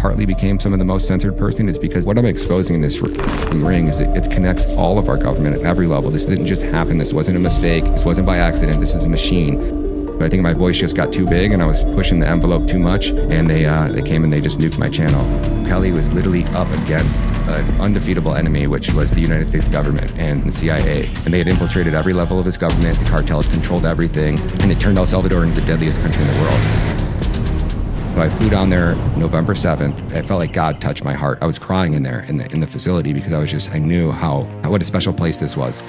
partly became some of the most censored person is because what I'm exposing in this ring is it connects all of our government at every level. This didn't just happen. This wasn't a mistake. This wasn't by accident. This is a machine. I think my voice just got too big and I was pushing the envelope too much, and they came and they just nuked my channel. Bukele was literally up against an undefeatable enemy, which was the United States government and the CIA. And they had infiltrated every level of his government. The cartels controlled everything, and it turned El Salvador into the deadliest country in the world. So I flew down there November 7th. I felt like God touched my heart. I was crying in there in the facility because I knew what a special place this was.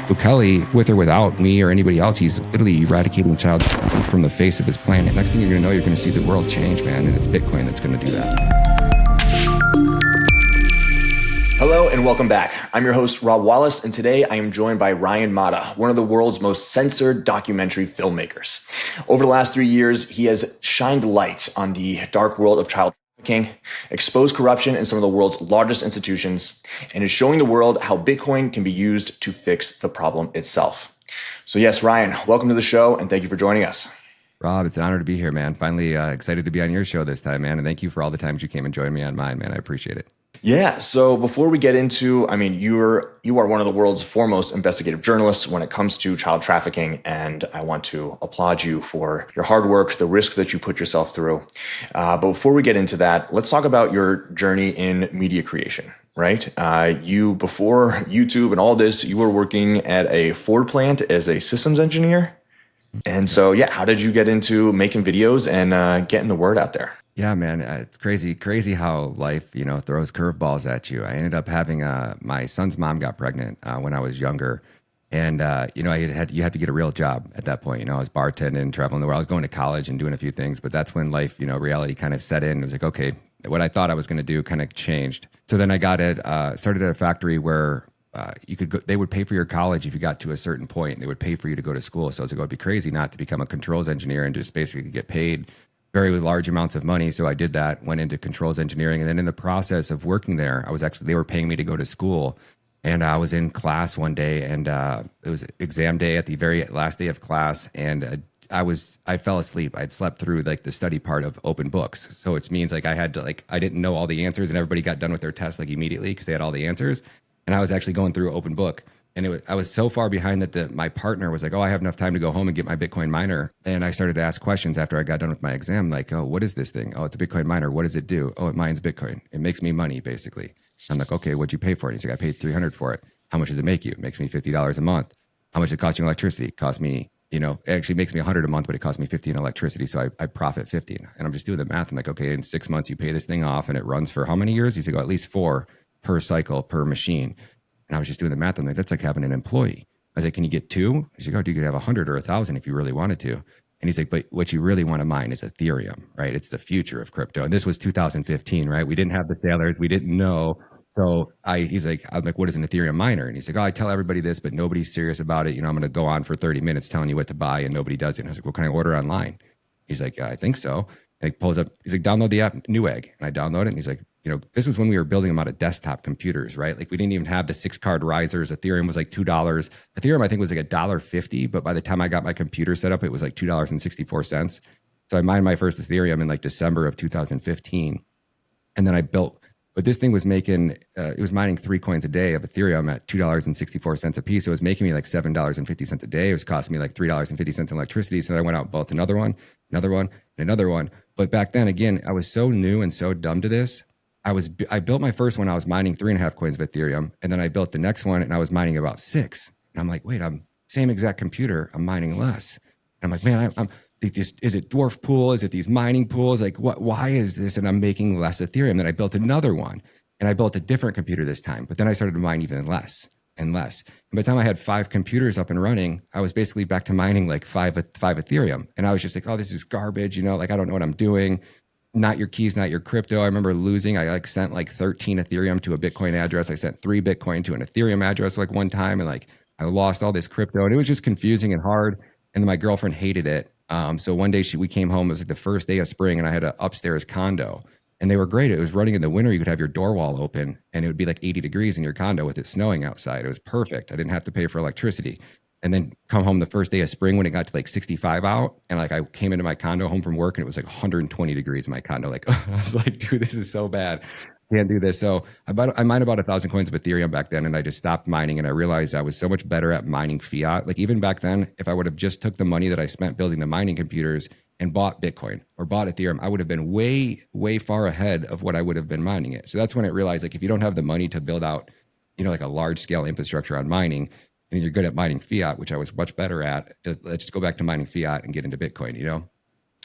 Bukele, with or without me or anybody else, he's literally eradicating child from the face of his planet. Next thing you're going to know, you're going to see the world change, man, and it's Bitcoin that's going to do that. Hello and welcome back. I'm your host, Rob Wallace, and today I am joined by Ryan Matta, one of the world's most censored documentary filmmakers. Over the last 3 years, he has shined light on the dark world of child trafficking, exposed corruption in some of the world's largest institutions, and is showing the world how Bitcoin can be used to fix the problem itself. So yes, Ryan, welcome to the show, and thank you for joining us. Rob, it's an honor to be here, man. Finally excited to be on your show this time, man, and thank you for all the times you came and joined me on mine, man. I appreciate it. Yeah. So before we get into, you are one of the world's foremost investigative journalists when it comes to child trafficking, and I want to applaud you for your hard work, the risk that you put yourself through. But before we get into that, let's talk about your journey in media creation. Right? You, before YouTube and all this, you were working at a Ford plant as a systems engineer. And so, yeah, how did you get into making videos and getting the word out there? Yeah, man, it's crazy how life, throws curveballs at you. I ended up having my son's mom got pregnant when I was younger, and you had to get a real job at that point. I was bartending, traveling the world. I was going to college and doing a few things, but that's when life, reality kind of set in. It was like, okay, what I thought I was going to do kind of changed. So then I started at a factory where you could go. They would pay for your college if you got to a certain point. They would pay for you to go to school. So I was like, it'd be crazy not to become a controls engineer and just basically get paid very large amounts of money. So I did that, went into controls engineering. And then in the process of working there, they were paying me to go to school. And I was in class one day, and it was exam day at the very last day of class. And I fell asleep. I'd slept through like the study part of open books. So it means like I didn't know all the answers, and everybody got done with their test like immediately because they had all the answers. And I was actually going through open book. And I was so far behind that my partner was like, oh, I have enough time to go home and get my Bitcoin miner. And I started to ask questions after I got done with my exam, like, oh, what is this thing? Oh, it's a Bitcoin miner. What does it do? Oh, it mines Bitcoin. It makes me money, basically. I'm like, okay, what'd you pay for it? He's like, I paid $300 for it. How much does it make you? It makes me $50 a month. How much does it cost you in electricity? It costs me, it actually makes me $100 a month, but it costs me $50 in electricity. So I profit $50. And I'm just doing the math. I'm like, okay, in 6 months, you pay this thing off and it runs for how many years? He's like, oh, at least 4 per cycle per machine. And I was just doing the math. I'm like, that's like having an employee. I was like, can you get 2? He's like, oh, you could have 100 or 1,000 if you really wanted to. And he's like, but what you really want to mine is Ethereum, right? It's the future of crypto. And this was 2015, right? We didn't have the sailors. We didn't know. So I'm like, what is an Ethereum miner? And he's like, oh, I tell everybody this, but nobody's serious about it. I'm going to go on for 30 minutes telling you what to buy, and nobody does it. And I was like, well, can I order online? He's like, I think so. And he pulls up, he's like, download the app Newegg. And I download it, and he's like, this was when we were building them out of desktop computers, right? Like we didn't even have the 6-card risers. Ethereum was like $2. Ethereum, I think, was like $1.50, but by the time I got my computer set up, it was like $2.64. So I mined my first Ethereum in like December of 2015. And then but this thing was making, it was mining 3 coins a day of Ethereum at $2.64 a piece. So it was making me like $7.50 a day. It was costing me like $3.50 in electricity. So then I went out and bought another one, and another one. But back then, again, I was so new and so dumb to this. I built my first one. I was mining 3.5 coins of Ethereum. And then I built the next one and I was mining about 6. And I'm like, wait, I'm same exact computer. I'm mining less. And I'm like, man, is it dwarf pool? Is it these mining pools? Like why is this? And I'm making less Ethereum. Then I built another one, and I built a different computer this time, but then I started to mine even less and less. And by the time I had 5 computers up and running, I was basically back to mining like 5 Ethereum. And I was just like, oh, this is garbage. Like I don't know what I'm doing. Not your keys, not your crypto. I remember losing. I sent like 13 Ethereum to a Bitcoin address. I sent 3 Bitcoin to an Ethereum address like one time, and like I lost all this crypto, and it was just confusing and hard. And then my girlfriend hated it. So one day we came home. It was like the first day of spring, and I had an upstairs condo, and they were great. It was running in the winter. You could have your door wall open, and it would be like 80 degrees in your condo with it snowing outside. It was perfect. I didn't have to pay for electricity. and then come home the first day of spring when it got to like 65 out. And like I came into my condo home from work and it was like 120 degrees in my condo. Like I was like, dude, this is so bad. Can't do this. So I mined about 1,000 coins of Ethereum back then, and I just stopped mining. And I realized I was so much better at mining fiat. Like even back then, if I would have just took the money that I spent building the mining computers and bought Bitcoin or bought Ethereum, I would have been way, way far ahead of what I would have been mining it. So that's when I realized, like, if you don't have the money to build out, like a large scale infrastructure on mining, and you're good at mining fiat, which I was much better at, let's just go back to mining fiat and get into Bitcoin.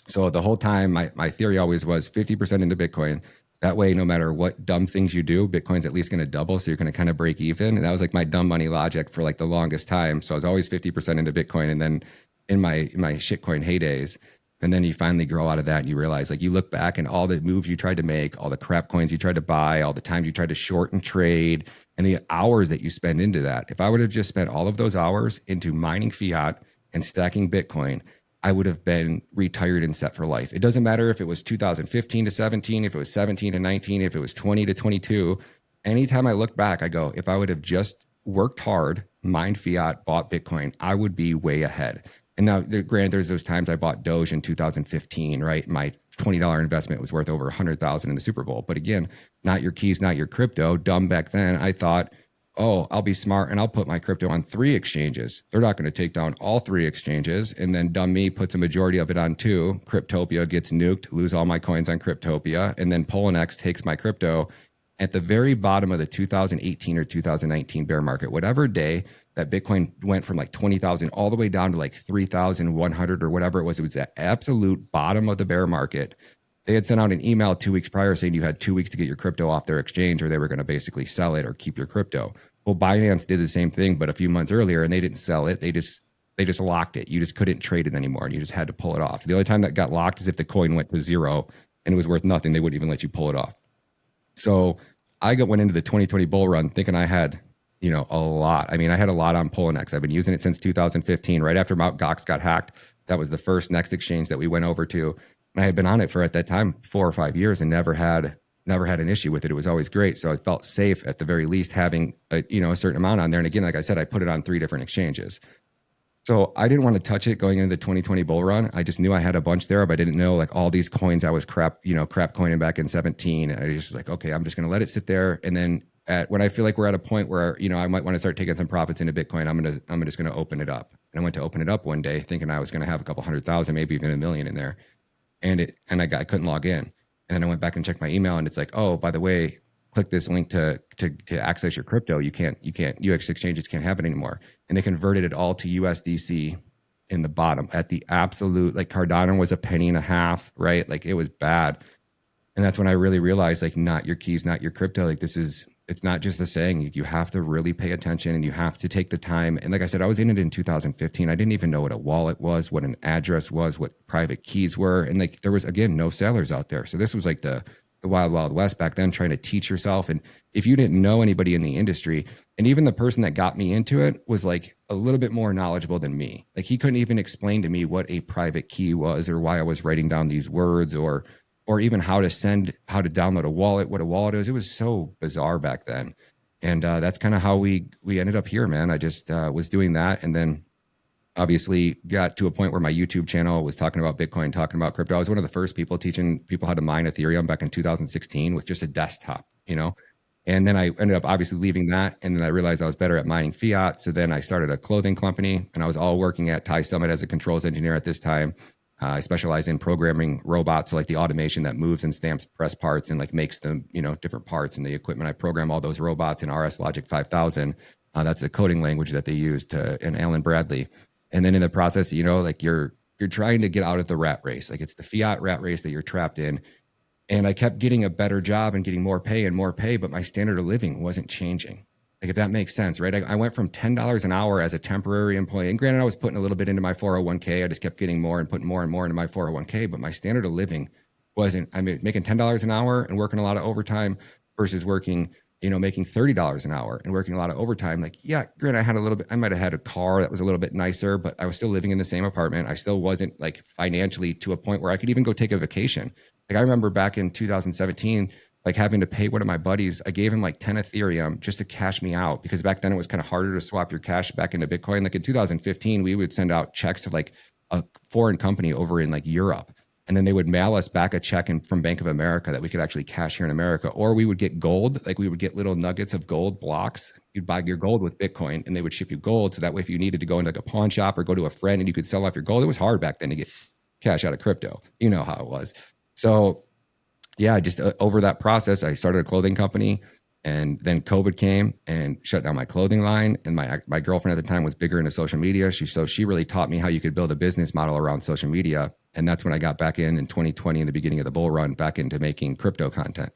So the whole time, my theory always was 50% into Bitcoin. That way, no matter what dumb things you do, Bitcoin's at least going to double. So you're going to kind of break even. And that was like my dumb money logic for like the longest time. So I was always 50% into Bitcoin. And then in my shitcoin heydays, and then you finally grow out of that and you realize, like, you look back and all the moves you tried to make, all the crap coins you tried to buy, all the times you tried to short and trade, and the hours that you spend into that. If I would have just spent all of those hours into mining fiat and stacking Bitcoin, I would have been retired and set for life. It doesn't matter if it was 2015 to 17, if it was 17 to 19, if it was 20 to 22. Anytime I look back, I go, if I would have just worked hard, mined fiat, bought Bitcoin, I would be way ahead. And now, granted, there's those times I bought Doge in 2015, right? My $20 investment was worth over 100,000 in the Super Bowl. But again, not your keys, not your crypto. Dumb back then. I thought, oh, I'll be smart and I'll put my crypto on 3 exchanges. They're not going to take down all 3 exchanges. And then dumb me puts a majority of it on 2. Cryptopia gets nuked, lose all my coins on Cryptopia. And then Poloniex takes my crypto at the very bottom of the 2018 or 2019 bear market. Whatever day that Bitcoin went from like 20,000 all the way down to like 3,100 or whatever it was the absolute bottom of the bear market. They had sent out an email 2 weeks prior saying you had 2 weeks to get your crypto off their exchange or they were going to basically sell it or keep your crypto. Well, Binance did the same thing, but a few months earlier, and they didn't sell it. They just locked it. You just couldn't trade it anymore, and you just had to pull it off. The only time that got locked is if the coin went to 0 and it was worth nothing. They wouldn't even let you pull it off. So I went into the 2020 bull run thinking I had, a lot. I mean, I had a lot on Poloniex. I've been using it since 2015, right after Mt. Gox got hacked. That was the first next exchange that we went over to. And I had been on it for, at that time, 4 or 5 years and never had an issue with it. It was always great. So I felt safe at the very least having a certain amount on there. And again, like I said, I put it on 3 different exchanges. So I didn't want to touch it going into the 2020 bull run. I just knew I had a bunch there, but I didn't know like all these coins I was crap coining back in 17. I just was like, okay, I'm just going to let it sit there. And then when I feel like we're at a point where, I might want to start taking some profits into Bitcoin, I'm just going to open it up. And I went to open it up one day thinking I was going to have a couple 100,000, maybe even 1 million in there. And I couldn't log in. And then I went back and checked my email and it's like, oh, by the way, click this link to access your crypto. You can't, UX exchanges can't have it anymore. And they converted it all to USDC in the bottom at the absolute, like Cardano was $0.015, right? Like it was bad. And that's when I really realized, like, not your keys, not your crypto. Like it's not just the saying. You have to really pay attention and you have to take the time. And like I said, I was in it in 2015. I didn't even know what a wallet was, what an address was, what private keys were. And like, there was, again, no sellers out there. So this was like the wild, wild west back then, trying to teach yourself. And if you didn't know anybody in the industry, and even the person that got me into it was like a little bit more knowledgeable than me. Like he couldn't even explain to me what a private key was or why I was writing down these words or even how to download a wallet, what a wallet is. It was so bizarre back then. And that's kind of how we ended up here, man. I just was doing that. And then obviously got to a point where my YouTube channel was talking about Bitcoin, talking about crypto. I was one of the first people teaching people how to mine Ethereum back in 2016 with just a desktop, And then I ended up obviously leaving that. And then I realized I was better at mining fiat. So then I started a clothing company and I was all working at Thai Summit as a controls engineer at this time. I specialize in programming robots, so like the automation that moves and stamps press parts and like makes them, different parts and the equipment. I program all those robots in RS Logic 5000. That's the coding language that they use in Alan Bradley. And then in the process, like you're trying to get out of the rat race. Like it's the fiat rat race that you're trapped in. And I kept getting a better job and getting more pay, but my standard of living wasn't changing. Like if that makes sense, right? I went from $10 an hour as a temporary employee. And granted, I was putting a little bit into my 401k. I just kept getting more and putting more and more into my 401k. But my standard of living wasn't, making $10 an hour and working a lot of overtime versus working, making $30 an hour and working a lot of overtime. Like, yeah, granted, I might have had a car that was a little bit nicer, but I was still living in the same apartment. I still wasn't like financially to a point where I could even go take a vacation. Like I remember back in 2017, like having to pay one of my buddies. I gave him like 10 Ethereum just to cash me out, because back then it was kind of harder to swap your cash back into Bitcoin. Like in 2015, we would send out checks to like a foreign company over in like Europe. And then they would mail us back a check from Bank of America that we could actually cash here in America. Or we would get gold, like we would get little nuggets of gold blocks. You'd buy your gold with Bitcoin and they would ship you gold. So that way, if you needed to go into like a pawn shop or go to a friend and you could sell off your gold, it was hard back then to get cash out of crypto. You know how it was. So yeah, just over that process, I started a clothing company. And then COVID came and shut down my clothing line. And my girlfriend at the time was bigger into social media. So she really taught me how you could build a business model around social media. And that's when I got back in 2020, in the beginning of the bull run, back into making crypto content.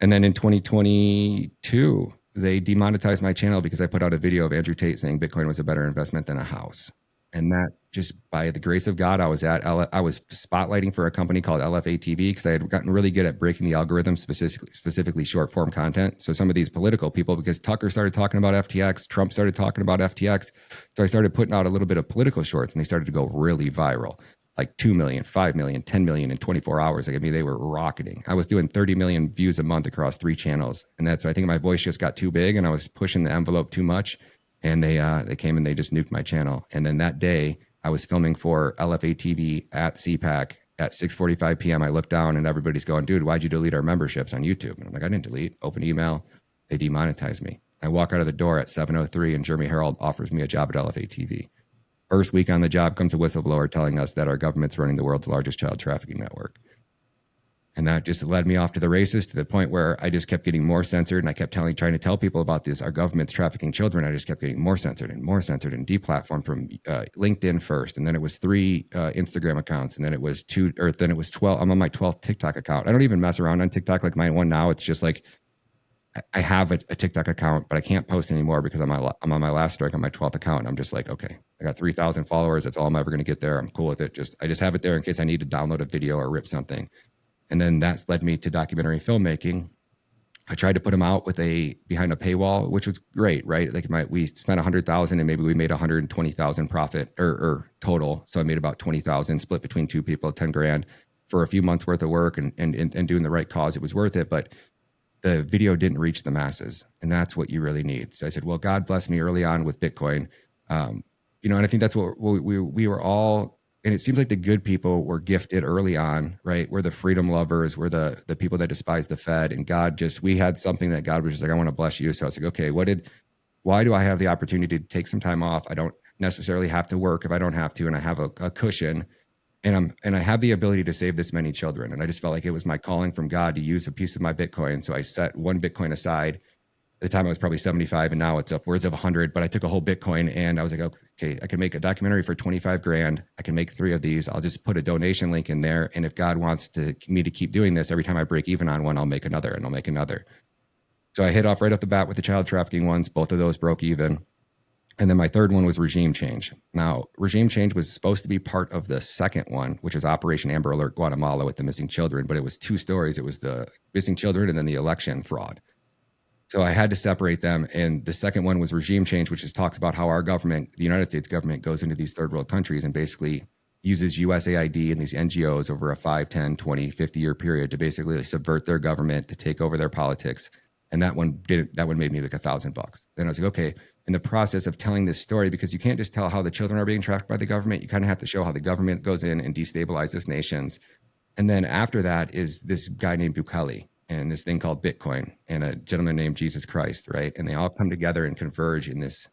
And then in 2022, they demonetized my channel because I put out a video of Andrew Tate saying Bitcoin was a better investment than a house. And that, just by the grace of God, I was spotlighting for a company called LFA TV because I had gotten really good at breaking the algorithm, specifically short form content. So some of these political people, because Tucker started talking about FTX, Trump started talking about FTX. So I started putting out a little bit of political shorts and they started to go really viral, like 2 million, 5 million, 10 million in 24 hours. Like, I mean, they were rocketing. I was doing 30 million views a month across 3 channels. And I think my voice just got too big and I was pushing the envelope too much. And they came and they just nuked my channel. And then that day, I was filming for LFA TV at CPAC at 6:45 p.m. I looked down and everybody's going, dude, why'd you delete our memberships on YouTube? And I'm like, I didn't delete. Open email. They demonetized me. I walk out of the door at 7:03 and Jeremy Herald offers me a job at LFA TV. First week on the job comes a whistleblower telling us that our government's running the world's largest child trafficking network. And that just led me off to the races, to the point where I just kept getting more censored. And I kept trying to tell people about this. Our government's trafficking children. I just kept getting more censored and deplatformed from LinkedIn first. And then it was 3 Instagram accounts. And then it was 12. I'm on my 12th TikTok account. I don't even mess around on TikTok like my one now. It's just like, I have a TikTok account, but I can't post anymore because I'm on my last strike on my 12th account. And I'm just like, okay, I got 3,000 followers. That's all I'm ever going to get there. I'm cool with it. I just have it there in case I need to download a video or rip something. And then that's led me to documentary filmmaking. I tried to put them out behind a paywall, which was great, right? Like we spent 100,000 and maybe we made 120,000 profit or total. So I made about 20,000 split between 2 people, 10 grand for a few months worth of work and doing the right cause. It was worth it, but the video didn't reach the masses. And that's what you really need. So I said, well, God blessed me early on with Bitcoin. And I think that's what we were all. And it seems like the good people were gifted early on, right? We're the freedom lovers. We're the people that despise the Fed. And we had something that God was just like, I want to bless you. So I was like, okay, why do I have the opportunity to take some time off? I don't necessarily have to work if I don't have to. And I have a cushion and I have the ability to save this many children. And I just felt like it was my calling from God to use a piece of my Bitcoin. So I set 1 Bitcoin aside. At the time I was probably 75 and now it's upwards of 100, but I took a whole Bitcoin and I was like, okay, I can make a documentary for 25 grand. I can make 3 of these. I'll just put a donation link in there. And if God wants me to keep doing this, every time I break even on one, I'll make another and I'll make another. So I hit off right off the bat with the child trafficking ones. Both of those broke even. And then my third one was regime change. Now, regime change was supposed to be part of the second one, which was Operation Amber Alert Guatemala with the missing children, but it was 2 stories. It was the missing children and then the election fraud. So I had to separate them. And the second one was regime change, which just talks about how our government, the United States government, goes into these third world countries and basically uses USAID and these NGOs over a 5, 10, 20, 50-year period to basically subvert their government, to take over their politics. And that one made me like $1,000. Then I was like, okay, in the process of telling this story, because you can't just tell how the children are being trafficked by the government, you kind of have to show how the government goes in and destabilizes nations. And then after that is this guy named Bukele and this thing called Bitcoin and a gentleman named Jesus Christ, right? And they all come together and converge in this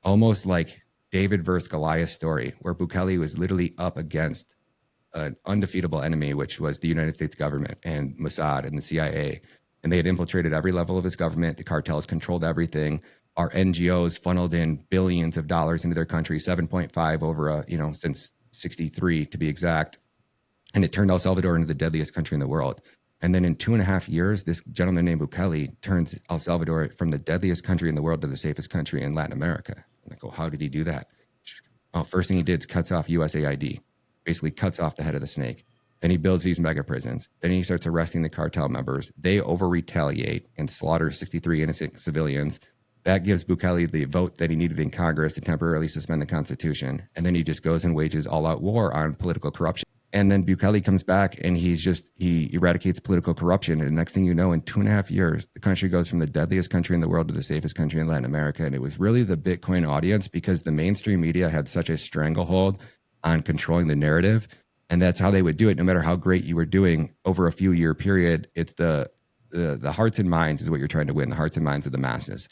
almost like David versus Goliath story, where Bukele was literally up against an undefeatable enemy, which was the United States government and Mossad and the CIA. And they had infiltrated every level of his government. The cartels controlled everything. Our NGOs funneled in billions of dollars into their country, 7.5 over since 63 to be exact. And it turned El Salvador into the deadliest country in the world. And then in 2.5 years, this gentleman named Bukele turns El Salvador from the deadliest country in the world to the safest country in Latin America. I'm like, well, how did he do that? Well, first thing he did is cuts off USAID, basically cuts off the head of the snake. Then he builds these mega prisons. Then he starts arresting the cartel members. They over-retaliate and slaughter 63 innocent civilians. That gives Bukele the vote that he needed in Congress to temporarily suspend the Constitution. And then he just goes and wages all-out war on political corruption. And then Bukele comes back and he eradicates political corruption. And the next thing you know, in 2.5 years, the country goes from the deadliest country in the world to the safest country in Latin America. And it was really the Bitcoin audience, because the mainstream media had such a stranglehold on controlling the narrative. And that's how they would do it. No matter how great you were doing over a few year period, it's the hearts and minds is what you're trying to win, the hearts and minds of the masses.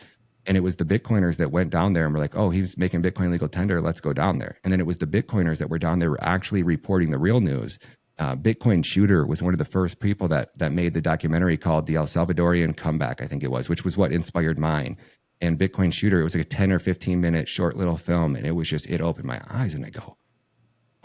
And it was the Bitcoiners that went down there and were like, oh, he's making Bitcoin legal tender. Let's go down there. And then it was the Bitcoiners that were down there were actually reporting the real news. Bitcoin Shooter was one of the first people that made the documentary called The El Salvadorian Comeback, I think it was, which was what inspired mine. And Bitcoin Shooter, it was like a 10 or 15 minute short little film. And it was just, it opened my eyes and I go,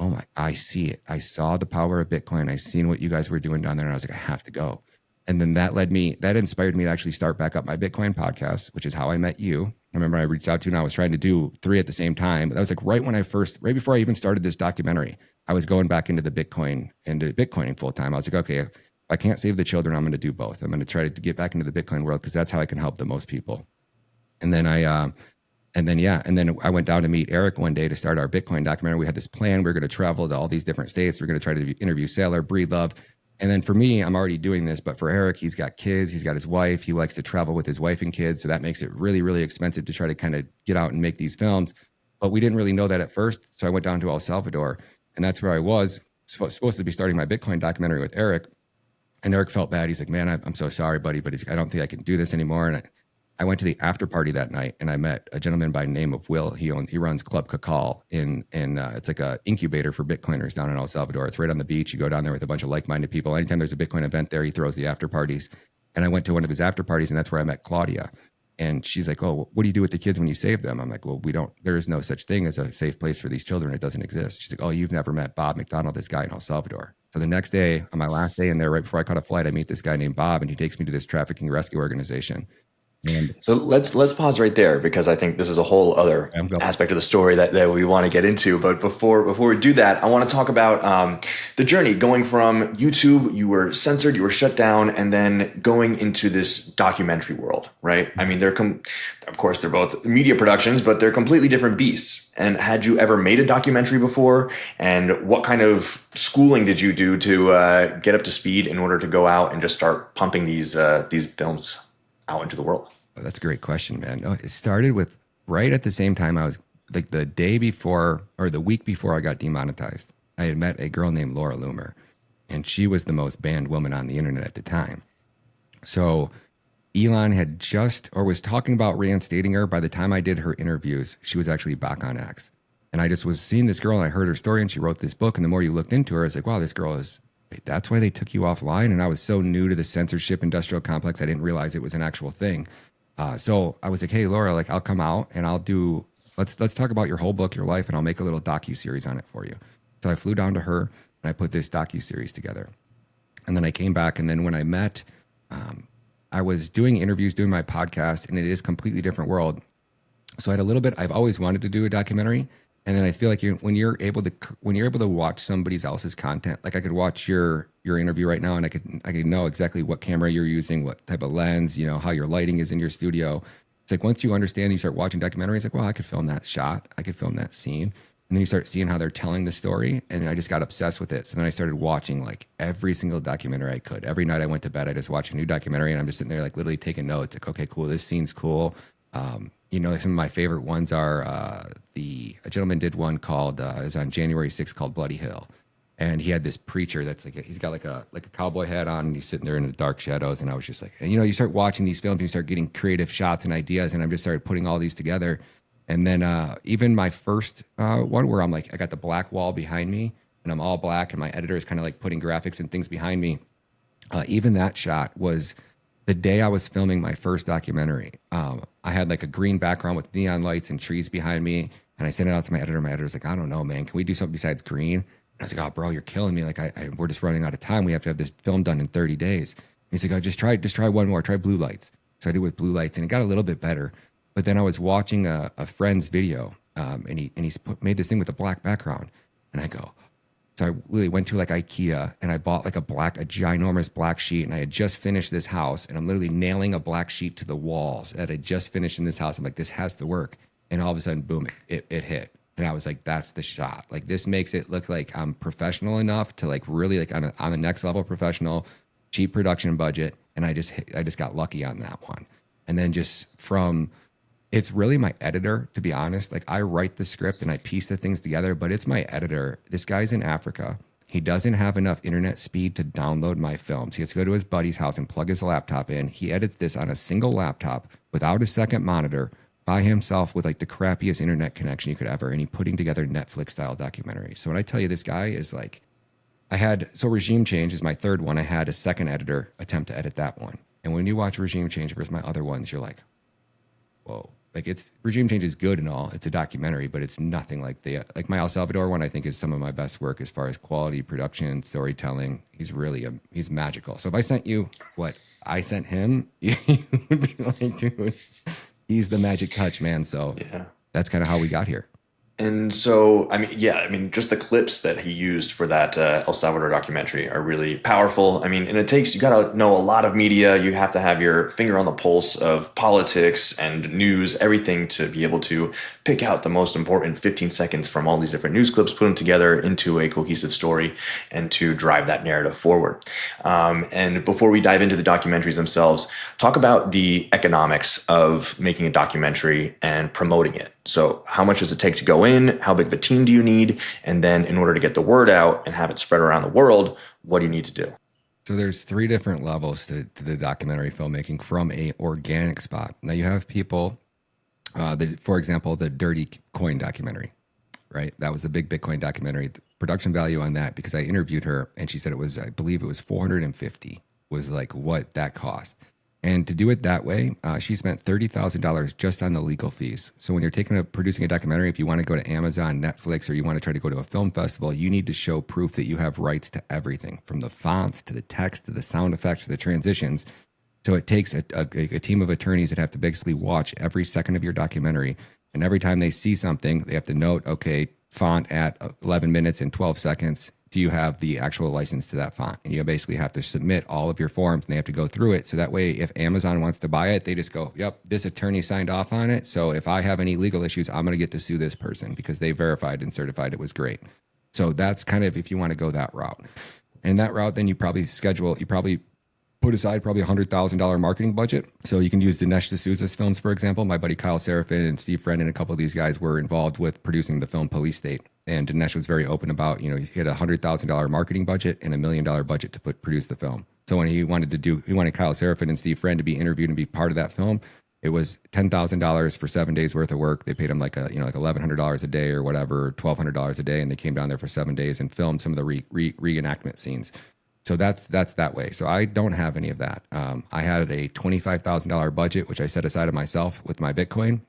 oh my, I see it. I saw the power of Bitcoin. I seen what you guys were doing down there. And I was like, I have to go. And then that inspired me to actually start back up my Bitcoin podcast, which is how I met you. I remember I reached out to you and I was trying to do 3 at the same time. That was like right right before I even started this documentary, I was going back into Bitcoining full time. I was like, okay, if I can't save the children, I'm going to do both. I'm going to try to get back into the Bitcoin world because that's how I can help the most people. And then I went down to meet Eric one day to start our Bitcoin documentary. We had this plan. We were going to travel to all these different states. We're going to try to interview Sailor, Breed Love. And then for me, I'm already doing this, but for Eric, he's got kids, he's got his wife, he likes to travel with his wife and kids. So that makes it really, really expensive to try to kind of get out and make these films. But we didn't really know that at first. So I went down to El Salvador, and that's where I was supposed to be starting my Bitcoin documentary with Eric. And Eric felt bad. He's like, man, I'm so sorry, buddy, but I don't think I can do this anymore. And I went to the after party that night and I met a gentleman by the name of Will. He runs Club Cacao it's like a incubator for Bitcoiners down in El Salvador. It's right on the beach. You go down there with a bunch of like-minded people. Anytime there's a Bitcoin event there, he throws the after parties. And I went to one of his after parties and that's where I met Claudia. And she's like, oh, what do you do with the kids when you save them? I'm like, well, there is no such thing as a safe place for these children. It doesn't exist. She's like, oh, you've never met Bob McDonald, this guy in El Salvador. So the next day, on my last day in there, right before I caught a flight, I meet this guy named Bob and he takes me to this trafficking rescue organization. And so let's pause right there because I think this is a whole other aspect of the story that we want to get into. But before we do that, I want to talk about the journey going from YouTube. You were censored, you were shut down, and then going into this documentary world, right? I mean, of course, they're both media productions, but they're completely different beasts. And had you ever made a documentary before? And what kind of schooling did you do to get up to speed in order to go out and just start pumping these films out into the world? Oh, that's a great question, man. No, it started with right at the same time I was like the day before or the week before I got demonetized. I had met a girl named Laura Loomer, and she was the most banned woman on the internet at the time. So Elon had was talking about reinstating her. By the time I did her interviews, she was actually back on X. And I just was seeing this girl and I heard her story and she wrote this book. And the more you looked into her, I was like, wow, this girl is, wait, that's why they took you offline? And I was so new to the censorship industrial complex, I didn't realize it was an actual thing. So I was like, hey, Laura, like I'll come out and let's talk about your whole book, your life, and I'll make a little docu-series on it for you. So I flew down to her and I put this docu-series together. And then I came back, and then when I met, I was doing interviews, doing my podcast, and it is a completely different world. So I had a little bit, I've always wanted to do a documentary. And then I feel like when you're able to watch somebody else's content, like I could watch your interview right now, and I could know exactly what camera you're using, what type of lens, how your lighting is in your studio. It's like once you understand, you start watching documentaries, like, well, I could film that shot, I could film that scene, and then you start seeing how they're telling the story, and I just got obsessed with it. So then I started watching like every single documentary I could. Every night I went to bed, I just watched a new documentary, and I'm just sitting there like literally taking notes. Like, okay, cool, this scene's cool. Some of my favorite ones are a gentleman did one called it was on January 6th called Bloody Hill, and he had this preacher that's like he's got like a cowboy hat on, and he's sitting there in the dark shadows, and I was just like, and you start watching these films, and you start getting creative shots and ideas, and I just started putting all these together, and then even my first one where I'm like I got the black wall behind me, and I'm all black, and my editor is kind of like putting graphics and things behind me. Even that shot was the day I was filming my first documentary. I had like a green background with neon lights and trees behind me. And I sent it out to my editor. My editor's like, I don't know, man. Can we do something besides green? And I was like, oh, bro, you're killing me. Like, we're just running out of time. We have to have this film done in 30 days. And he's like, oh, just try one more. Try blue lights. So I did with blue lights, and it got a little bit better. But then I was watching a friend's video, and he made this thing with a black background. And I go, so I literally went to like IKEA and I bought like a ginormous black sheet, and I had just finished this house, and I'm literally nailing a black sheet to the walls that I just finished in this house. I'm like, this has to work. And all of a sudden, boom, it hit. And I was like, that's the shot. Like this makes it look like I'm professional enough to like really like on the next level professional, cheap production budget. And I just got lucky on that one. And then just from, it's really my editor, to be honest. Like I write the script and I piece the things together, but it's my editor. This guy's in Africa. He doesn't have enough internet speed to download my films. He has to go to his buddy's house and plug his laptop in. He edits this on a single laptop without a second monitor by himself with like the crappiest internet connection you could ever. And he putting together Netflix style documentaries. So when I tell you this guy is like, so Regime Change is my third one. I had a second editor attempt to edit that one. And when you watch Regime Change versus my other ones, you're like, whoa. Like Regime Change is good and all. It's a documentary, but it's nothing like like my El Salvador one, I think is some of my best work as far as quality, production, storytelling. He's magical. So if I sent you what I sent him, you would be like, dude, he's the magic touch, man. So that's kind of how we got here. And so, just the clips that he used for that El Salvador documentary are really powerful. And you got to know a lot of media. You have to have your finger on the pulse of politics and news, everything to be able to pick out the most important 15 seconds from all these different news clips, put them together into a cohesive story, and to drive that narrative forward. And before we dive into the documentaries themselves, talk about the economics of making a documentary and promoting it. So how much does it take to go in? How big of a team do you need? And then in order to get the word out and have it spread around the world, what do you need to do? So there's 3 different levels to the documentary filmmaking from a organic spot. Now you have people, for example, the Dirty Coin documentary, right? That was the big Bitcoin documentary. The production value on that, because I interviewed her and she said I believe it was 450 was like what that cost. And to do it that way, she spent $30,000 just on the legal fees. So when you're producing a documentary, if you want to go to Amazon, Netflix, or you want to try to go to a film festival, you need to show proof that you have rights to everything, from the fonts to the text to the sound effects to the transitions. So it takes a team of attorneys that have to basically watch every second of your documentary. And every time they see something, they have to note, okay, font at 11 minutes and 12 seconds. Do you have the actual license to that font? And you basically have to submit all of your forms and they have to go through it. So that way, if Amazon wants to buy it, they just go, yep, this attorney signed off on it. So if I have any legal issues, I'm going to get to sue this person because they verified and certified it was great. So that's kind of if you want to go that route. And that route, then you probably put aside probably $100,000 marketing budget. So you can use Dinesh D'Souza's films, for example. My buddy Kyle Seraphin and Steve Friend and a couple of these guys were involved with producing the film Police State. And Dinesh was very open about, he had a $100,000 marketing budget and $1 million budget to produce the film. So when he wanted Kyle Seraphin and Steve Friend to be interviewed and be part of that film, it was $10,000 for 7 days worth of work. They paid him like $1,100 a day or whatever, $1,200 a day. And they came down there for 7 days and filmed some of the reenactment scenes. So that's that way. So I don't have any of that. I had a $25,000 budget, which I set aside of myself with my Bitcoin.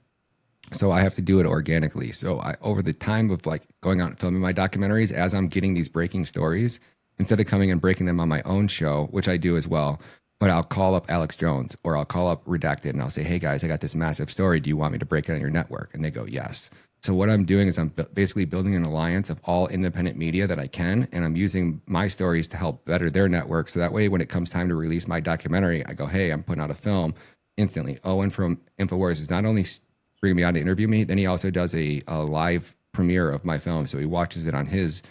So I have to do it organically. So over the time of like going out and filming my documentaries, as I'm getting these breaking stories, instead of coming and breaking them on my own show, which I do as well, but I'll call up Alex Jones or I'll call up Redacted and I'll say, hey guys, I got this massive story. Do you want me to break it on your network? And they go, yes. So what I'm doing is I'm basically building an alliance of all independent media that I can, and I'm using my stories to help better their network. So that way, when it comes time to release my documentary, I go, hey, I'm putting out a film instantly. Owen from InfoWars is not only bringing me on to interview me, then he also does a live premiere of my film. So he watches it on his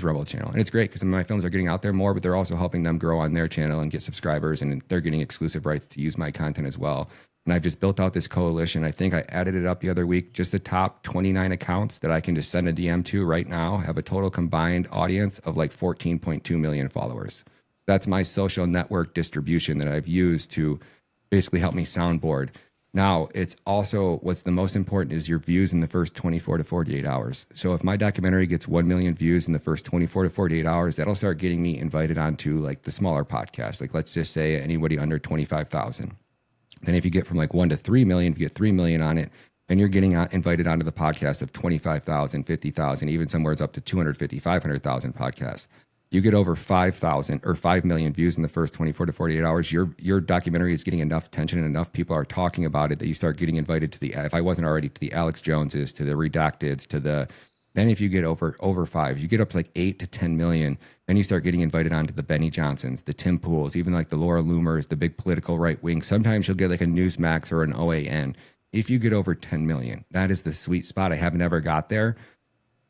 Rebel channel. And it's great because my films are getting out there more, but they're also helping them grow on their channel and get subscribers, and they're getting exclusive rights to use my content as well. And I've just built out this coalition. I think I added it up the other week. Just the top 29 accounts that I can just send a DM to right now have a total combined audience of like 14.2 million followers. That's my social network distribution that I've used to basically help me soundboard. Now, it's also what's the most important is your views in the first 24 to 48 hours. So if my documentary gets 1 million views in the first 24 to 48 hours, that'll start getting me invited onto like the smaller podcasts. Like let's just say anybody under 25,000. Then if you get from like 1 to 3 million, if you get 3 million on it, then you're getting invited onto the podcast of 25,000, 50,000, even somewhere it's up to 250, 500,000 podcasts. You get over 5,000 or 5 million views in the first 24 to 48 hours. Your documentary is getting enough attention and enough people are talking about it that you start getting invited to if I wasn't already, to the Alex Joneses, to the Redacteds, then if you get over 5, you get up to like 8 to 10 million, then you start getting invited onto the Benny Johnsons, the Tim Pools, even like the Laura Loomers, the big political right wing. Sometimes you'll get like a Newsmax or an OAN. If you get over 10 million, that is the sweet spot. I have never got there,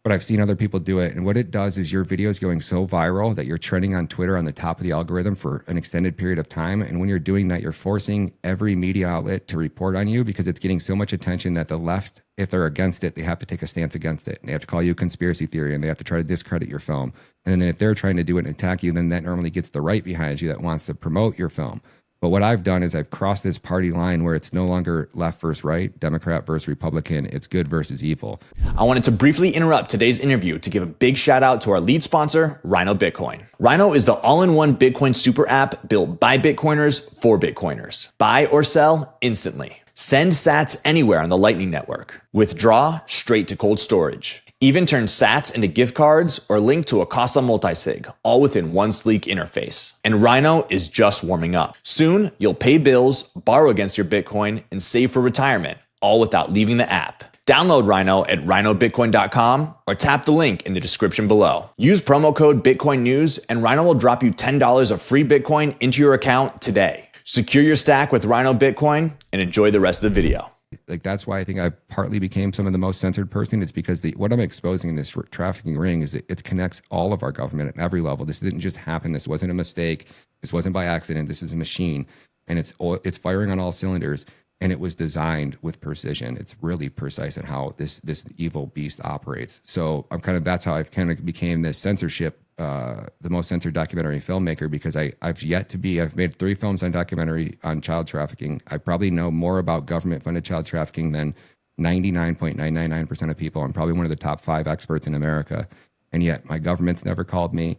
but I've seen other people do it. And what it does is your video is going so viral that you're trending on Twitter on the top of the algorithm for an extended period of time. And when you're doing that, you're forcing every media outlet to report on you because it's getting so much attention that the left, if they're against it, they have to take a stance against it. And they have to call you a conspiracy theory and they have to try to discredit your film. And then if they're trying to do it and attack you, then that normally gets the right behind you that wants to promote your film. But what I've done is I've crossed this party line where it's no longer left versus right, Democrat versus Republican. It's good versus evil. I wanted to briefly interrupt today's interview to give a big shout out to our lead sponsor, Rhino Bitcoin. Rhino is the all-in-one Bitcoin super app built by Bitcoiners for Bitcoiners. Buy or sell instantly. Send sats anywhere on the Lightning Network. Withdraw straight to cold storage. Even turn sats into gift cards or link to a Casa multisig, all within one sleek interface. And Rhino is just warming up. Soon, you'll pay bills, borrow against your Bitcoin, and save for retirement, all without leaving the app. Download Rhino at rhinobitcoin.com or tap the link in the description below. Use promo code Bitcoin News and Rhino will drop you $10 of free Bitcoin into your account today. Secure your stack with Rhino Bitcoin and enjoy the rest of the video. Like that's why I think I partly became some of the most censored person. It's because what I'm exposing in this trafficking ring is it connects all of our government at every level. This didn't just happen. This wasn't a mistake. This wasn't by accident. This is a machine, and it's firing on all cylinders. And it was designed with precision. It's really precise in how this evil beast operates. So that's how I've kind of became this censorship, the most censored documentary filmmaker, because I've made 3 films on documentary on child trafficking. I probably know more about government funded child trafficking than 99.999% of people. I'm probably one of the top 5 experts in America. And yet my government's never called me.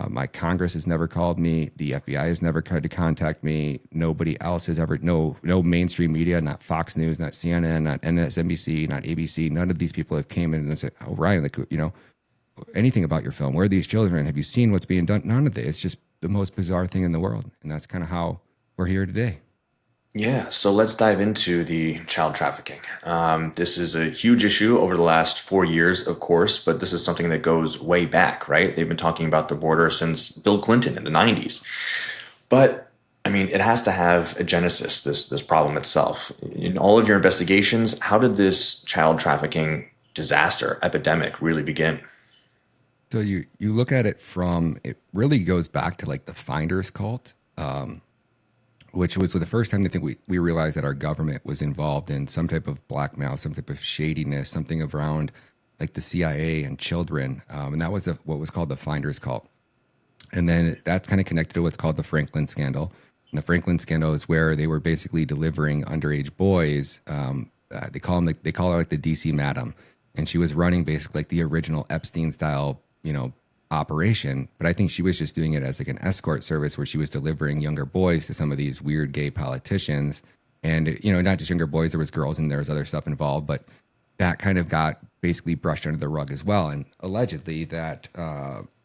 My Congress has never called me. The FBI has never tried to contact me. Nobody else has ever, no mainstream media, not Fox News, not CNN, not MSNBC, not ABC. None of these people have came in and said, oh, Ryan, anything about your film. Where are these children? Have you seen what's being done? None of it. It's just the most bizarre thing in the world. And that's kind of how we're here today. Yeah, so let's dive into the child trafficking. This is a huge issue over the last 4 years, of course, but this is something that goes way back, right? They've been talking about the border since Bill Clinton in the 90s. But I mean, it has to have a genesis, this problem itself. In all of your investigations, how did this child trafficking disaster, epidemic really begin? So you look at it it really goes back to like the Finders cult. Which was the first time I think we realized that our government was involved in some type of blackmail, some type of shadiness, something around like the CIA and children. And that was what was called the Finders cult. And then that's kind of connected to what's called the Franklin scandal. And the Franklin scandal is where they were basically delivering underage boys. They call her like the DC Madam. And she was running basically like the original Epstein style, operation, but I think she was just doing it as like an escort service where she was delivering younger boys to some of these weird gay politicians. And, not just younger boys, there was girls and there was other stuff involved, but that kind of got basically brushed under the rug as well. And allegedly that,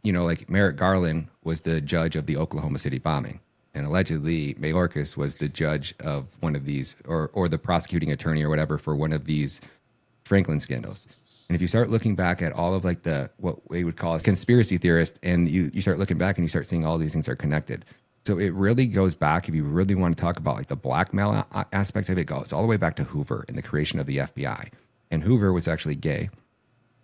like Merrick Garland was the judge of the Oklahoma City bombing. And allegedly Mayorkas was the judge of one of these or the prosecuting attorney or whatever for one of these Franklin scandals. And if you start looking back at all of like what we would call as conspiracy theorists, and you start looking back and you start seeing all these things are connected. So it really goes back, if you really want to talk about like the blackmail aspect of it, goes all the way back to Hoover and the creation of the FBI. And Hoover was actually gay.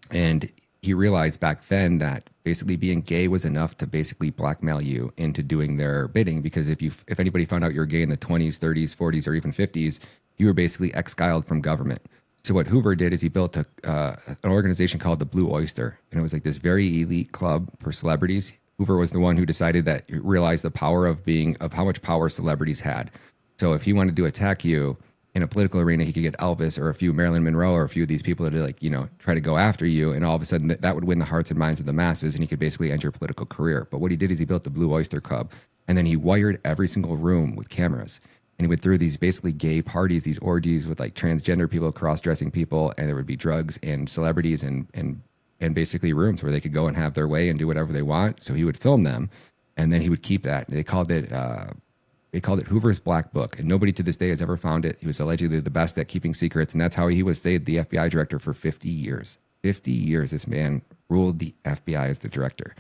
And he realized back then that basically being gay was enough to basically blackmail you into doing their bidding. Because if anybody found out you're gay in the 20s, 30s, 40s, or even 50s, you were basically exiled from government. So what Hoover did is he built an organization called the Blue Oyster, and it was like this very elite club for celebrities. Hoover was the one who decided that realized the power of how much power celebrities had. So if he wanted to attack you in a political arena, he could get Elvis or a few Marilyn Monroe or a few of these people to try to go after you, and all of a sudden that would win the hearts and minds of the masses, and he could basically end your political career. But what he did is he built the Blue Oyster Club, and then he wired every single room with cameras. And he went through these basically gay parties, these orgies with like transgender people, cross-dressing people, and there would be drugs and celebrities and basically rooms where they could go and have their way and do whatever they want. So he would film them, and then he would keep that. They called it Hoover's Black Book, and nobody to this day has ever found it. He was allegedly the best at keeping secrets, and that's how he stayed the FBI director for 50 years. 50 years, this man ruled the FBI as the director.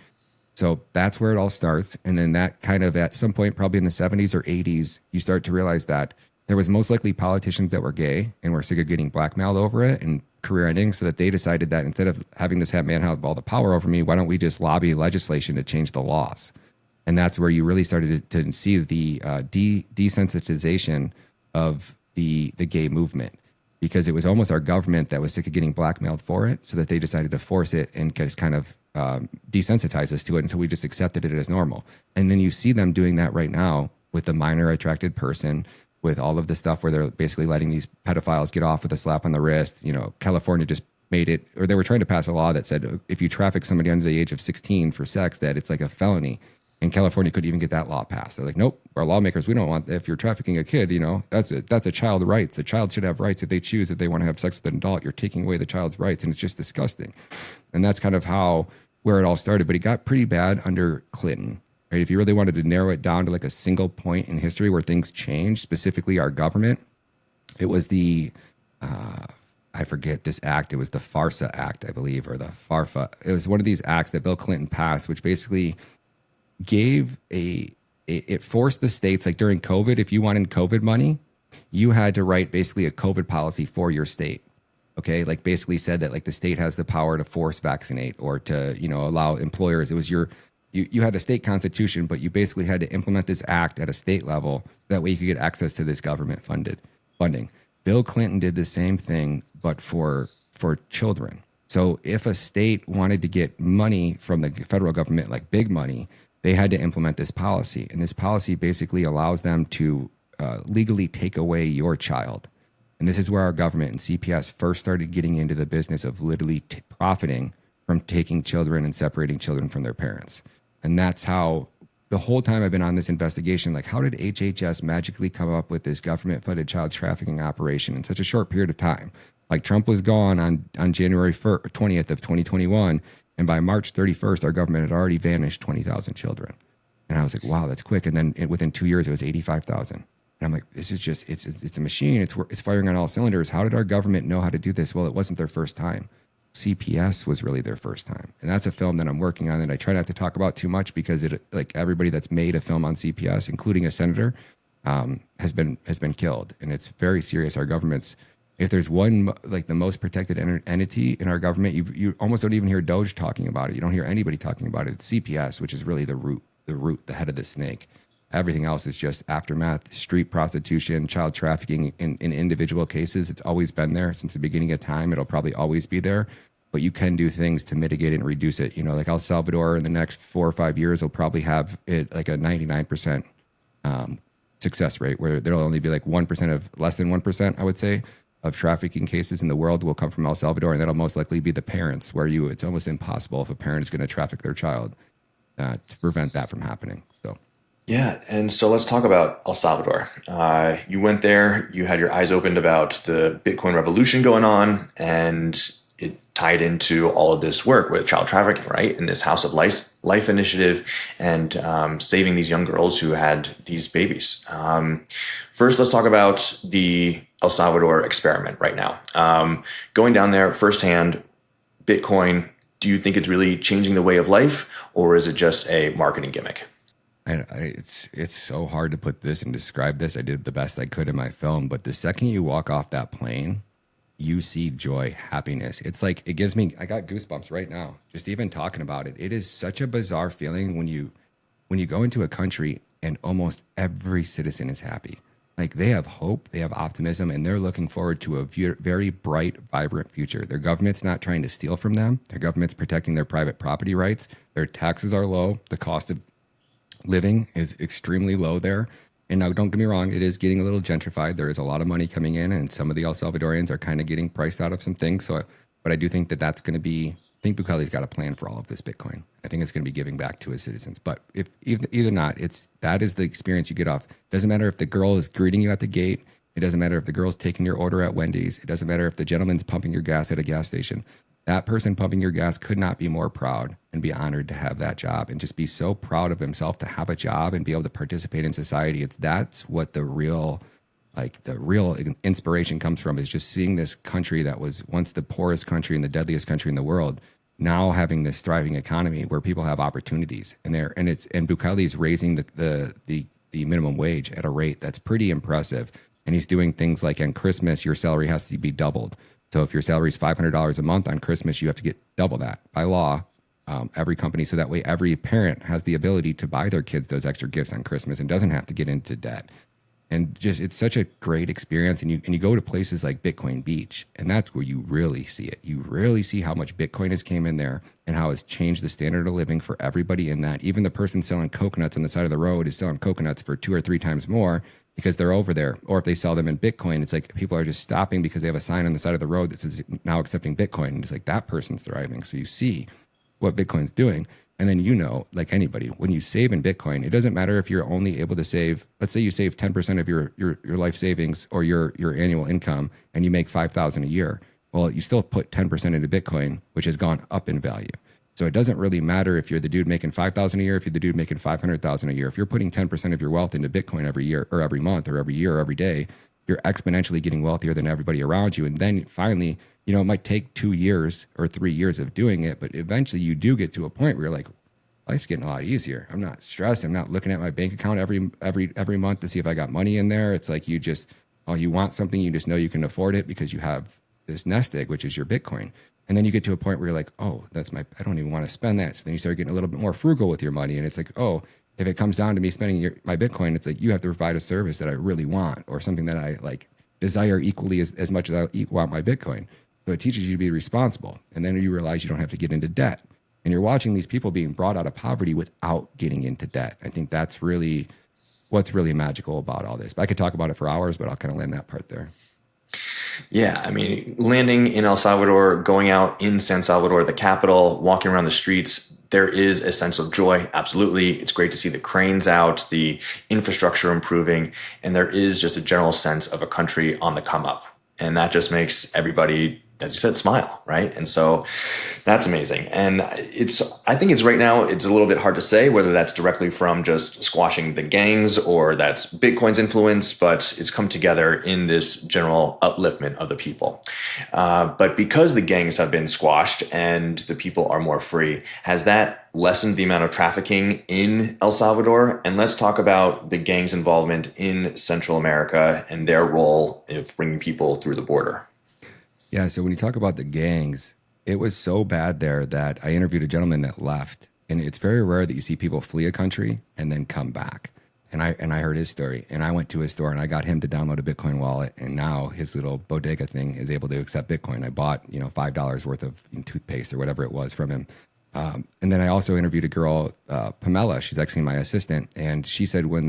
So that's where it all starts. And then that kind of at some point, probably in the 70s or 80s, you start to realize that there was most likely politicians that were gay and were sick of getting blackmailed over it and career ending. So that they decided that instead of having this man have all the power over me, why don't we just lobby legislation to change the laws? And that's where you really started to see the desensitization of the gay movement, because it was almost our government that was sick of getting blackmailed for it, so that they decided to force it and just kind of desensitize us to it until we just accepted it as normal. And then you see them doing that right now with the minor attracted person, with all of the stuff where they're basically letting these pedophiles get off with a slap on the wrist. You know, California just made it, or they were trying to pass a law that said if you traffic somebody under the age of 16 for sex, that it's like a felony. And California couldn't even get that law passed. They're like, nope, our lawmakers, we don't want that. If you're trafficking a kid, you know, that's a child rights. A child should have rights if they choose, if they want to have sex with an adult. You're taking away the child's rights, and it's just disgusting. And that's kind of where it all started. But it got pretty bad under Clinton, right? If you really wanted to narrow it down to like a single point in history where things changed, specifically our government, it was I forget this act. It was the FARSA Act, I believe, or the FARFA. It was one of these acts that Bill Clinton passed, which basically gave it forced the states, like during COVID, if you wanted COVID money, you had to write basically a COVID policy for your state. Okay. Like basically said that like the state has the power to force vaccinate or to, you know, allow employers. It was you had a state constitution, but you basically had to implement this act at a state level. That way you could get access to this government funding. Bill Clinton did the same thing, but for children. So if a state wanted to get money from the federal government, like big money, they had to implement this policy. And this policy basically allows them to legally take away your child. And this is where our government and CPS first started getting into the business of literally profiting from taking children and separating children from their parents. And that's how the whole time I've been on this investigation, like how did HHS magically come up with this government-funded child trafficking operation in such a short period of time? Like Trump was gone on January 20th of 2021. And by March 31st, our government had already vanished 20,000 children. And I was like, wow, that's quick. And then within 2 years, it was 85,000. And I'm like, this is just, it's a machine. It's firing on all cylinders. How did our government know how to do this? Well, it wasn't their first time. CPS was really their first time. And that's a film that I'm working on that I try not to talk about too much because it, like everybody that's made a film on CPS, including a senator, has been killed. And it's very serious. Our government's, if there's one, like the most protected entity in our government, you almost don't even hear Doge talking about it. You don't hear anybody talking about it. It's CPS, which is really the root, the head of the snake. Everything else is just aftermath, street prostitution, child trafficking in individual cases. It's always been there since the beginning of time. It'll probably always be there, but you can do things to mitigate it and reduce it. You know, like El Salvador in the next 4 or 5 years will probably have it like a 99% success rate, where there'll only be like 1% of less than 1%, I would say, of trafficking cases in the world will come from El Salvador, and that'll most likely be the parents, where it's almost impossible if a parent is going to traffic their child to prevent that from happening. So. Yeah, and so let's talk about El Salvador. You went there, you had your eyes opened about the Bitcoin revolution going on, and it tied into all of this work with child trafficking, right? And this House of Life initiative and saving these young girls who had these babies. First, let's talk about the El Salvador experiment right now. Going down there firsthand, Bitcoin, do you think it's really changing the way of life, or is it just a marketing gimmick? It's so hard to put this and describe this. I did the best I could in my film, but the second you walk off that plane, you see joy, happiness. It's like, I got goosebumps right now, just even talking about it. It is such a bizarre feeling when you go into a country and almost every citizen is happy. Like they have hope, they have optimism, and they're looking forward to a very bright, vibrant future. Their government's not trying to steal from them. Their government's protecting their private property rights. Their taxes are low. The cost of living is extremely low there. And now, don't get me wrong, it is getting a little gentrified. There is a lot of money coming in, and some of the El Salvadorians are kind of getting priced out of some things. So, but I do think that's going to be, I think Bukele's got a plan for all of this Bitcoin. I think it's going to be giving back to his citizens. But if either not, that is the experience you get off. It doesn't matter if the girl is greeting you at the gate. It doesn't matter if the girl's taking your order at Wendy's. It doesn't matter if the gentleman's pumping your gas at a gas station. That person pumping your gas could not be more proud and be honored to have that job and just be so proud of himself to have a job and be able to participate in society. That's what the real inspiration comes from, is just seeing this country that was once the poorest country and the deadliest country in the world, now having this thriving economy where people have opportunities, and Bukele's raising the minimum wage at a rate that's pretty impressive. And he's doing things like on Christmas, your salary has to be doubled. So if your salary is $500 a month on Christmas, you have to get double that by law, every company. So that way, every parent has the ability to buy their kids those extra gifts on Christmas and doesn't have to get into debt. And just it's such a great experience. And you go to places like Bitcoin Beach, and that's where you really see it. You really see how much Bitcoin has came in there and how it's changed the standard of living for everybody in that. Even the person selling coconuts on the side of the road is selling coconuts for 2 or 3 times more because they're over there. Or if they sell them in Bitcoin, it's like people are just stopping because they have a sign on the side of the road that says now accepting Bitcoin. And it's like that person's thriving. So you see what Bitcoin's doing. And then, like anybody, when you save in Bitcoin, it doesn't matter if you're only able to save, let's say you save 10% of your life savings or your annual income and you make 5,000 a year. Well, you still put 10% into Bitcoin, which has gone up in value. So it doesn't really matter if you're the dude making 5,000 a year, if you're the dude making 500,000 a year. If you're putting 10% of your wealth into Bitcoin every year or every month or every year or every day, you're exponentially getting wealthier than everybody around you. And then finally, it might take 2 years or 3 years of doing it, but eventually you do get to a point where you're like, life's getting a lot easier. I'm not stressed. I'm not looking at my bank account every month to see if I got money in there. It's like you want something, you just know you can afford it because you have this nest egg, which is your Bitcoin. And then you get to a point where you're like, oh, I don't even want to spend that. So then you start getting a little bit more frugal with your money. And it's like, oh, if it comes down to me spending my Bitcoin, it's like you have to provide a service that I really want or something that I like desire equally as much as I want my Bitcoin. So it teaches you to be responsible. And then you realize you don't have to get into debt. And you're watching these people being brought out of poverty without getting into debt. I think that's really what's really magical about all this. But I could talk about it for hours, but I'll kind of land that part there. Yeah, I mean, landing in El Salvador, going out in San Salvador, the capital, walking around the streets, there is a sense of joy. Absolutely. It's great to see the cranes out, the infrastructure improving, and there is just a general sense of a country on the come up. And that just makes everybody, as you said, smile, right? And so that's amazing. And I think it's right now, it's a little bit hard to say whether that's directly from just squashing the gangs or that's Bitcoin's influence, but it's come together in this general upliftment of the people. But because the gangs have been squashed and the people are more free, has that lessened the amount of trafficking in El Salvador? And let's talk about the gangs' involvement in Central America and their role in bringing people through the border. Yeah, so when you talk about the gangs, it was so bad there that I interviewed a gentleman that left. And it's very rare that you see people flee a country and then come back. And I heard his story, and I went to his store and I got him to download a Bitcoin wallet, and now his little bodega thing is able to accept Bitcoin. I bought $5 worth of toothpaste or whatever it was from him. And then I also interviewed a girl, Pamela. She's actually my assistant, and she said when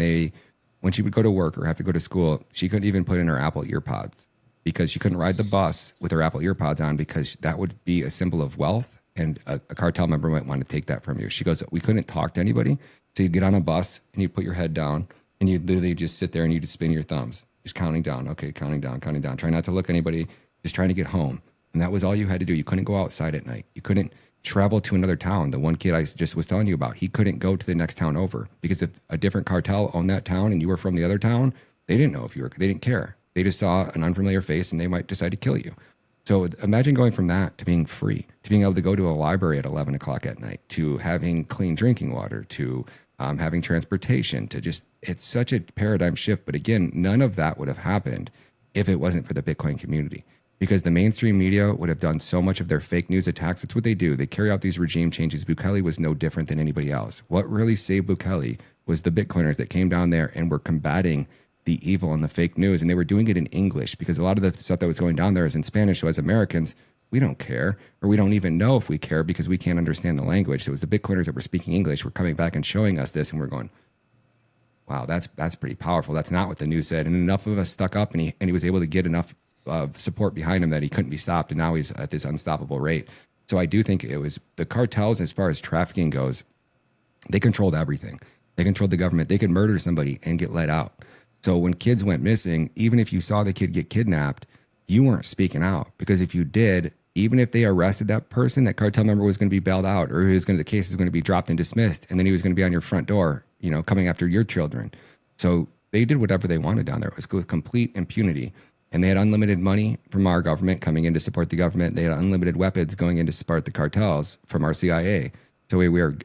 she would go to work or have to go to school, she couldn't even put in her Apple earpods because she couldn't ride the bus with her Apple earpods on because that would be a symbol of wealth, and a cartel member might want to take that from you. She goes, we couldn't talk to anybody. So you get on a bus and you put your head down and you literally just sit there and you just spin your thumbs, just counting down. Okay, counting down. Try not to look at anybody, just trying to get home. And that was all you had to do. You couldn't go outside at night. You couldn't travel to another town. The one kid I just was telling you about, he couldn't go to the next town over because if a different cartel owned that town and you were from the other town, they didn't know they didn't care. They just saw an unfamiliar face and they might decide to kill you. So imagine going from that to being free, to being able to go to a library at 11 o'clock at night, to having clean drinking water, to having transportation, it's such a paradigm shift. But again, none of that would have happened if it wasn't for the Bitcoin community, because the mainstream media would have done so much of their fake news attacks. It's what they do. They carry out these regime changes. Bukele was no different than anybody else. What really saved Bukele was the Bitcoiners that came down there and were combating the evil and the fake news. And they were doing it in English because a lot of the stuff that was going down there is in Spanish. So as Americans, we don't care, or we don't even know if we care because we can't understand the language. So it was the Bitcoiners that were speaking English were coming back and showing us this, and we're going, wow, that's pretty powerful. That's not what the news said. And enough of us stuck up, and he was able to get enough support behind him that he couldn't be stopped. And now he's at this unstoppable rate. So I do think it was the cartels, as far as trafficking goes, they controlled everything. They controlled the government. They could murder somebody and get let out. So when kids went missing, even if you saw the kid get kidnapped, you weren't speaking out, because if you did, even if they arrested that person, that cartel member was going to be bailed out, or the case is going to be dropped and dismissed, and then he was going to be on your front door, coming after your children. So they did whatever they wanted down there. It was with complete impunity, and they had unlimited money from our government coming in to support the government. They had unlimited weapons going in to support the cartels from our CIA. So we were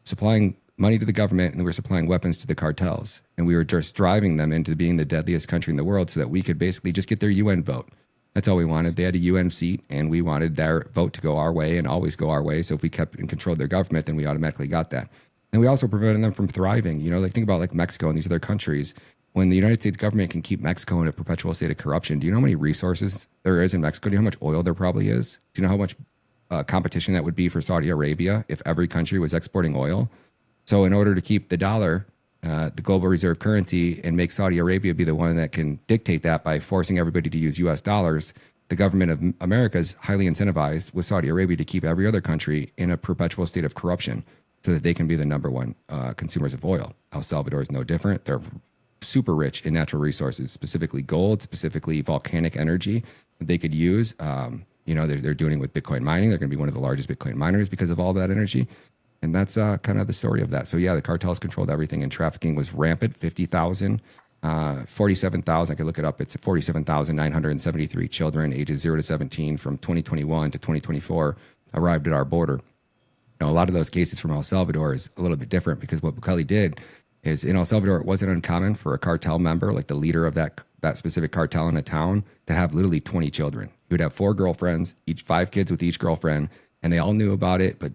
supplying money to the government and we were supplying weapons to the cartels. And we were just driving them into being the deadliest country in the world so that we could basically just get their UN vote. That's all we wanted. They had a UN seat and we wanted their vote to go our way and always go our way. So if we kept and controlled their government, then we automatically got that. And we also prevented them from thriving. You know, like think about like Mexico and these other countries. When the United States government can keep Mexico in a perpetual state of corruption, do you know how many resources there is in Mexico? Do you know how much oil there probably is? Do you know how much competition that would be for Saudi Arabia if every country was exporting oil? So in order to keep the dollar, the global reserve currency, and make Saudi Arabia be the one that can dictate that by forcing everybody to use US dollars, the government of America is highly incentivized with Saudi Arabia to keep every other country in a perpetual state of corruption so that they can be the number one consumers of oil. El Salvador is no different. They're super rich in natural resources, specifically gold, specifically volcanic energy that they could use. You know, they're doing it with Bitcoin mining. They're going to be one of the largest Bitcoin miners because of all that energy. And that's kind of the story of that. So yeah, the cartels controlled everything, and trafficking was rampant. 50,000, 47,000. I could look it up. It's 47,973 children ages 0 to 17 from 2021 to 2024 arrived at our border. Now, a lot of those cases from El Salvador is a little bit different because what Bukele did is in El Salvador, it wasn't uncommon for a cartel member, like the leader of that specific cartel in a town, to have literally 20 children. He would have 4 girlfriends, each 5 kids with each girlfriend, and they all knew about it, but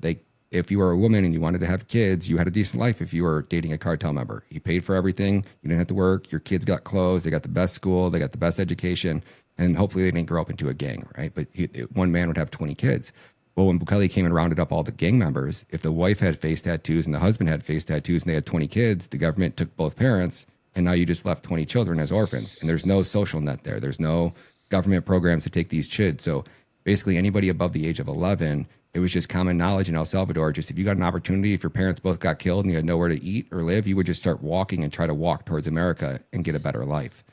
if you were a woman and you wanted to have kids, you had a decent life if you were dating a cartel member. You paid for everything. You didn't have to work. Your kids got clothes. They got the best school. They got the best education. And hopefully they didn't grow up into a gang, right? But one man would have 20 kids. Well, when Bukele came and rounded up all the gang members, if the wife had face tattoos and the husband had face tattoos and they had 20 kids, the government took both parents, and now you just left 20 children as orphans. And there's no social net there. There's no government programs to take these kids. So basically anybody above the age of 11, it was just common knowledge in El Salvador. Just if you got an opportunity, if your parents both got killed and you had nowhere to eat or live, you would just start walking and try to walk towards America and get a better life.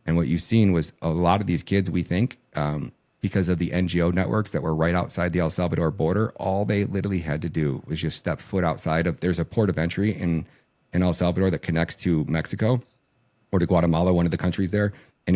And what you've seen was a lot of these kids, we think, because of the NGO networks that were right outside the El Salvador border, all they literally had to do was just step foot outside of, there's a port of entry in El Salvador that connects to Mexico or to Guatemala, one of the countries there. And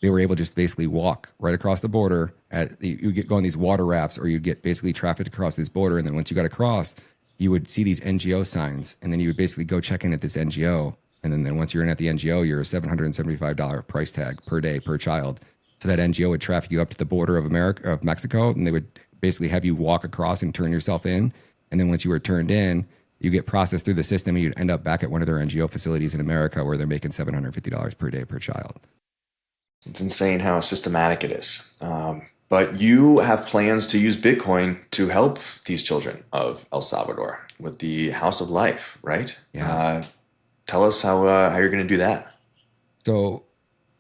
they were able to just basically walk right across the border. You get go on these water rafts, or you'd get basically trafficked across this border. And then once you got across, you would see these NGO signs, and then you would basically go check in at this NGO. And then once you're in at the NGO, you're a $775 price tag per day per child. So that NGO would traffic you up to the border of Mexico, and they would basically have you walk across and turn yourself in. And then once you were turned in, you get processed through the system, and you'd end up back at one of their NGO facilities in America where they're making $750 per day per child. It's insane how systematic it is. But you have plans to use Bitcoin to help these children of El Salvador with the House of Life, right? Yeah. Tell us how you're going to do that. So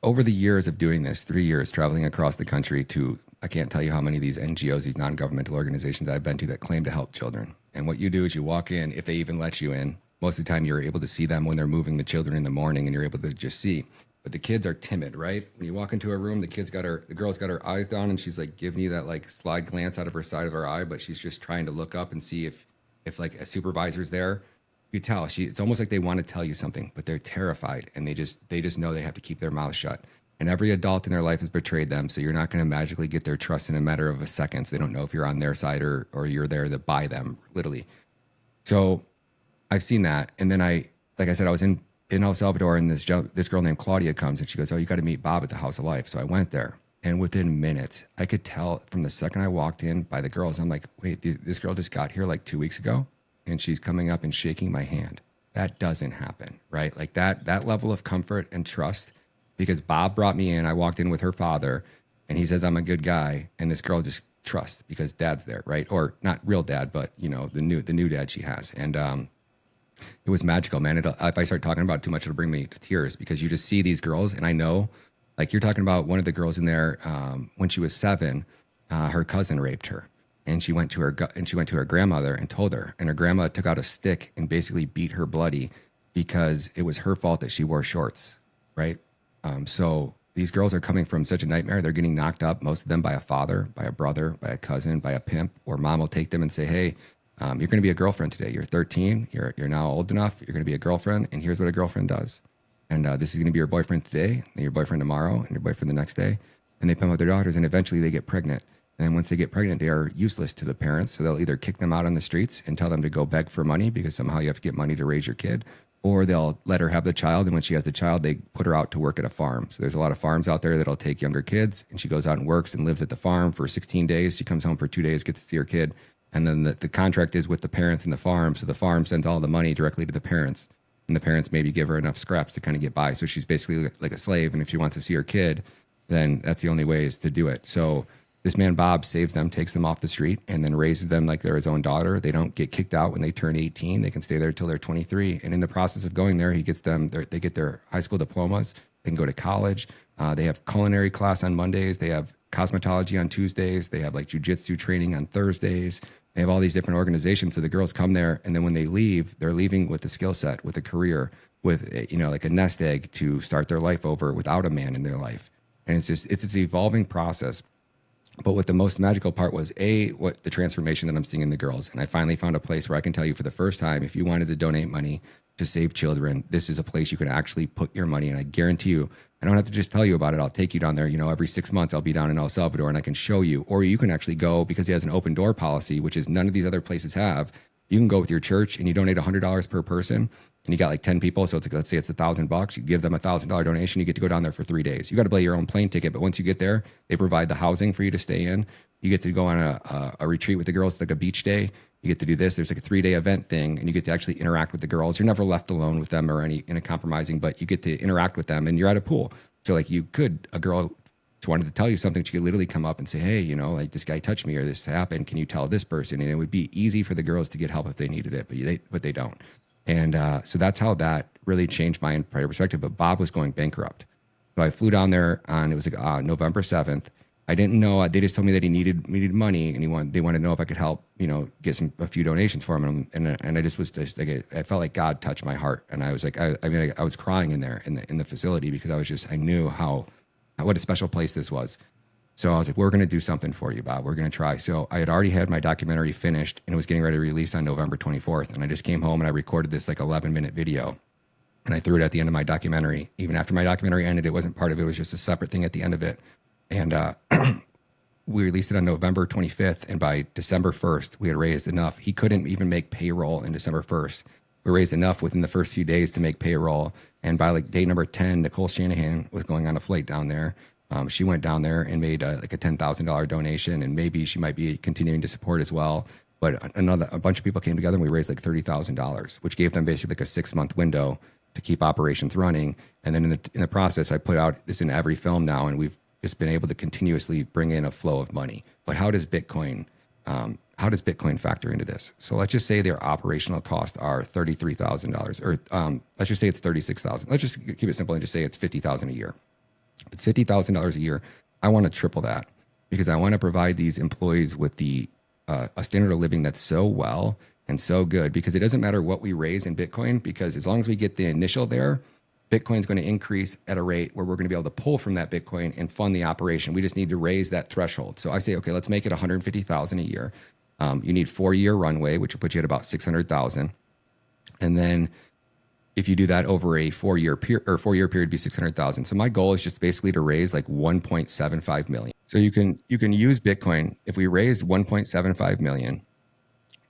over the years of doing this, 3 years traveling across the country to, I can't tell you how many of these NGOs, these non-governmental organizations I've been to that claim to help children. And what you do is you walk in, if they even let you in. Most of the time you're able to see them when they're moving the children in the morning, and you're able to just see. But the kids are timid, right? When you walk into a room, the girl's got her eyes down, and she's like giving you that like slide glance out of her side of her eye, but she's just trying to look up and see if like a supervisor's there. You tell it's almost like they want to tell you something, but they're terrified, and they just know they have to keep their mouth shut. And every adult in their life has betrayed them, so you're not going to magically get their trust in a matter of a second. So they don't know if you're on their side or you're there to buy them, literally. So I've seen that, and then like I said, I was in El Salvador, and this girl named Claudia comes, and she goes, "Oh, you got to meet Bob at the House of Life." So I went there, and within minutes, I could tell from the second I walked in by the girls, I'm like, "Wait, this girl just got here like 2 weeks ago, and she's coming up and shaking my hand." That doesn't happen, right? Like that level of comfort and trust, because Bob brought me in. I walked in with her father, and he says I'm a good guy, and this girl just trusts because dad's there, right? Or not real dad, but you know the new dad she has, and it was magical, man. If I start talking about it too much, it'll bring me to tears, because you just see these girls, and I know, like you're talking about one of the girls in there, when she was 7, her cousin raped her, and she went to her grandmother and told her, and her grandma took out a stick and basically beat her bloody because it was her fault that she wore shorts, right? So these girls are coming from such a nightmare. They're getting knocked up, most of them by a father, by a brother, by a cousin, by a pimp, or mom will take them and say, "Hey, you're going to be a girlfriend today. You're 13. You're now old enough. You're going to be a girlfriend. And here's what a girlfriend does. And this is going to be your boyfriend today, and your boyfriend tomorrow, and your boyfriend the next day." And they pimp out their daughters, and eventually they get pregnant. And once they get pregnant, they are useless to the parents. So they'll either kick them out on the streets and tell them to go beg for money because somehow you have to get money to raise your kid, or they'll let her have the child. And when she has the child, they put her out to work at a farm. So there's a lot of farms out there that'll take younger kids, and she goes out and works and lives at the farm for 16 days. She comes home for 2 days, gets to see her kid. And then the contract is with the parents and the farm. So the farm sends all the money directly to the parents. And the parents maybe give her enough scraps to kind of get by. So she's basically like a slave. And if she wants to see her kid, then that's the only way is to do it. So this man, Bob, saves them, takes them off the street, and then raises them like they're his own daughter. They don't get kicked out when they turn 18. They can stay there until they're 23. And in the process of going there, he gets them, they get their high school diplomas. They can go to college. They have culinary class on Mondays. They have cosmetology on Tuesdays. They have like jujitsu training on Thursdays. They have all these different organizations. So the girls come there, and then when they leave, they're leaving with a skill set, with a career, with, you know, like a nest egg to start their life over without a man in their life. And it's this evolving process. But what the most magical part was, what the transformation that I'm seeing in the girls. And I finally found a place where I can tell you for the first time, if you wanted to donate money to save children, this is a place you can actually put your money. And I guarantee you, I don't have to just tell you about it. I'll take you down there. You know, every 6 months I'll be down in El Salvador and I can show you. Or you can actually go, because he has an open door policy, which is none of these other places have. You can go with your church and you donate $100 per person, and you got like 10 people. So it's like, let's say it's $1,000. You give them $1,000 donation. You get to go down there for 3 days. You got to buy your own plane ticket. But once you get there, they provide the housing for you to stay in. You get to go on a retreat with the girls, like a beach day. You get to do this. There's like a 3-day event thing, and you get to actually interact with the girls. You're never left alone with them or in a compromising, but you get to interact with them, and you're at a pool. So like a girl wanted to tell you something, she could literally come up and say, hey, you know, like this guy touched me or this happened. Can you tell this person? And it would be easy for the girls to get help if they needed it, but they don't. And so that's how that really changed my entire perspective. But Bob was going bankrupt. So I flew down there it was like November 7th. I didn't know. They just told me that he needed money, and they wanted to know if I could help, you know, get a few donations for him. And I just was just like, I felt like God touched my heart, and I was like, I was crying in there in the facility, because I knew what a special place this was. So I was like, we're going to do something for you, Bob. We're going to try. So I had already had my documentary finished, and it was getting ready to release on November 24th. And I just came home and I recorded this like 11-minute video, and I threw it at the end of my documentary. Even after my documentary ended, it wasn't part of it. It was just a separate thing at the end of it. And we released it on November 25th. And by December 1st, we had raised enough. He couldn't even make payroll in December 1st. We raised enough within the first few days to make payroll. And by like day number 10, Nicole Shanahan was going on a flight down there. She went down there and made like a $10,000 donation, and maybe she might be continuing to support as well. But a bunch of people came together, and we raised like $30,000, which gave them basically like a 6-month window to keep operations running. And then in the process, I put out this in every film now, and we've just been able to continuously bring in a flow of money. But how does Bitcoin factor into this? So let's just say their operational costs are $33,000, or let's just say it's $36,000. Let's just keep it simple and just say it's $50,000 a year. If it's $50,000 a year, I want to triple that, because I want to provide these employees with a standard of living that's so well and so good, because it doesn't matter what we raise in Bitcoin, because as long as we get the initial there, Bitcoin is going to increase at a rate where we're going to be able to pull from that Bitcoin and fund the operation. We just need to raise that threshold. So I say, okay, let's make it $150,000 a year. You need 4-year runway, which will put you at about $600,000. And then if you do that over a 4-year period, it'd be $600,000. So my goal is just basically to raise like 1.75 million. So you can use Bitcoin. If we raised 1.75 million,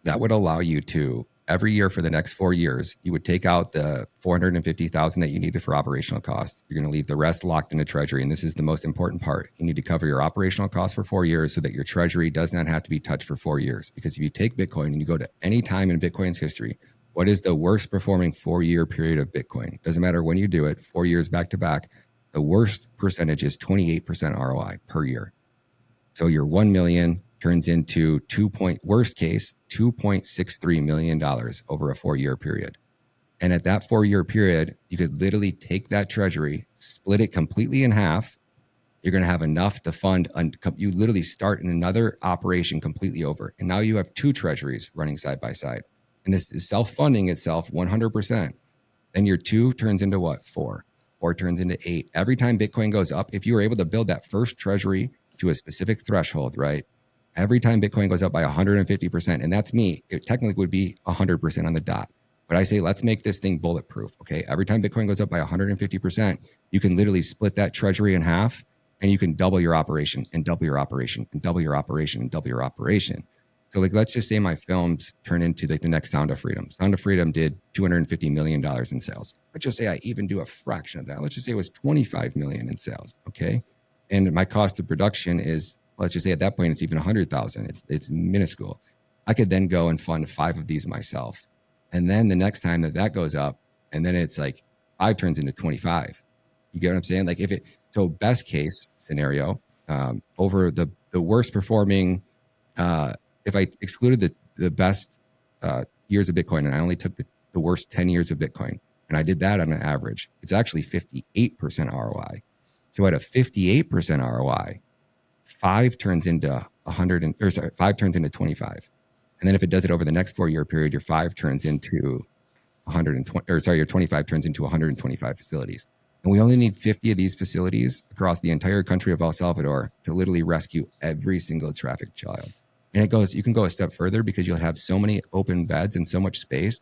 that would allow you to, every year for the next 4 years, you would take out the $450,000 that you needed for operational costs. You're going to leave the rest locked in a treasury. And this is the most important part. You need to cover your operational costs for 4 years so that your treasury does not have to be touched for 4 years. Because if you take Bitcoin and you go to any time in Bitcoin's history, what is the worst performing 4-year period of Bitcoin? Doesn't matter when you do it, 4 years back to back, the worst percentage is 28% ROI per year. So your 1 million turns into worst case, $2.63 million over a 4-year period. And at that 4-year period, you could literally take that treasury, split it completely in half. You're going to have enough to fund. You literally start in another operation completely over. And now you have 2 treasuries running side by side. And this is self-funding itself 100%. Then your 2 turns into what? 4. 4 turns into 8. Every time Bitcoin goes up, if you were able to build that first treasury to a specific threshold, right? Every time Bitcoin goes up by 150%, and that's me, it technically would be 100% on the dot. But I say, let's make this thing bulletproof, okay? Every time Bitcoin goes up by 150%, you can literally split that treasury in half and you can double your operation and double your operation and double your operation and double your operation. So like, let's just say my films turn into like the next Sound of Freedom. Sound of Freedom did $250 million in sales. Let's just say I even do a fraction of that. Let's just say it was 25 million in sales. Okay. And my cost of production is, let's just say at that point, it's even 100,000. It's minuscule. I could then go and fund 5 of these myself. And then the next time that goes up, and then it's like 5 turns into 25. You get what I'm saying? Like so best case scenario, over the worst performing, if I excluded the best years of Bitcoin and I only took the worst 10 years of Bitcoin, and I did that on an average, it's actually 58% ROI. So at a 58% ROI, 5 turns into 5 turns into 25. And then if it does it over the next 4-year period, your 5 turns into 120, your 25 turns into 125 facilities. And we only need 50 of these facilities across the entire country of El Salvador to literally rescue every single trafficked child. And you can go a step further because you'll have so many open beds and so much space.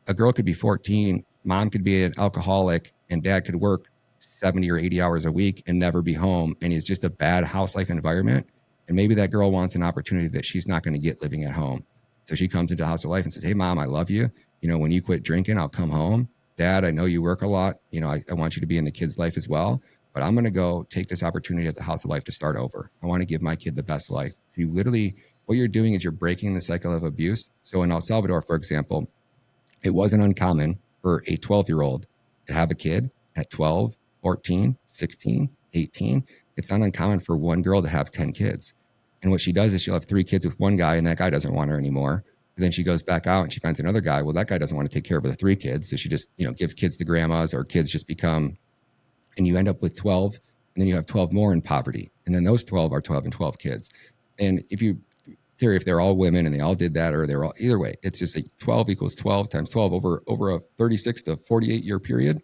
A girl could be 14, mom could be an alcoholic, and dad could work 70 or 80 hours a week and never be home. And it's just a bad house life environment. And maybe that girl wants an opportunity that she's not going to get living at home. So she comes into House of Life and says, hey, mom, I love you. When you quit drinking, I'll come home. Dad, I know you work a lot. I want you to be in the kid's life as well. But I'm going to go take this opportunity at the House of Life to start over. I want to give my kid the best life. So you literally, what you're doing is you're breaking the cycle of abuse. So in El Salvador, for example, it wasn't uncommon for a 12-year-old to have a kid at 12, 14, 16, 18. It's not uncommon for one girl to have 10 kids. And what she does is she'll have 3 kids with one guy, and that guy doesn't want her anymore. And then she goes back out and she finds another guy. Well, that guy doesn't want to take care of the 3 kids. So she just, gives kids to grandmas, or kids just become, and you end up with 12, and then you have 12 more in poverty. And then those 12 are 12 and 12 kids. And if they're all women and they all did that, or they're all, either way, it's just like 12 equals 12 times 12 over a 36 to 48 year period.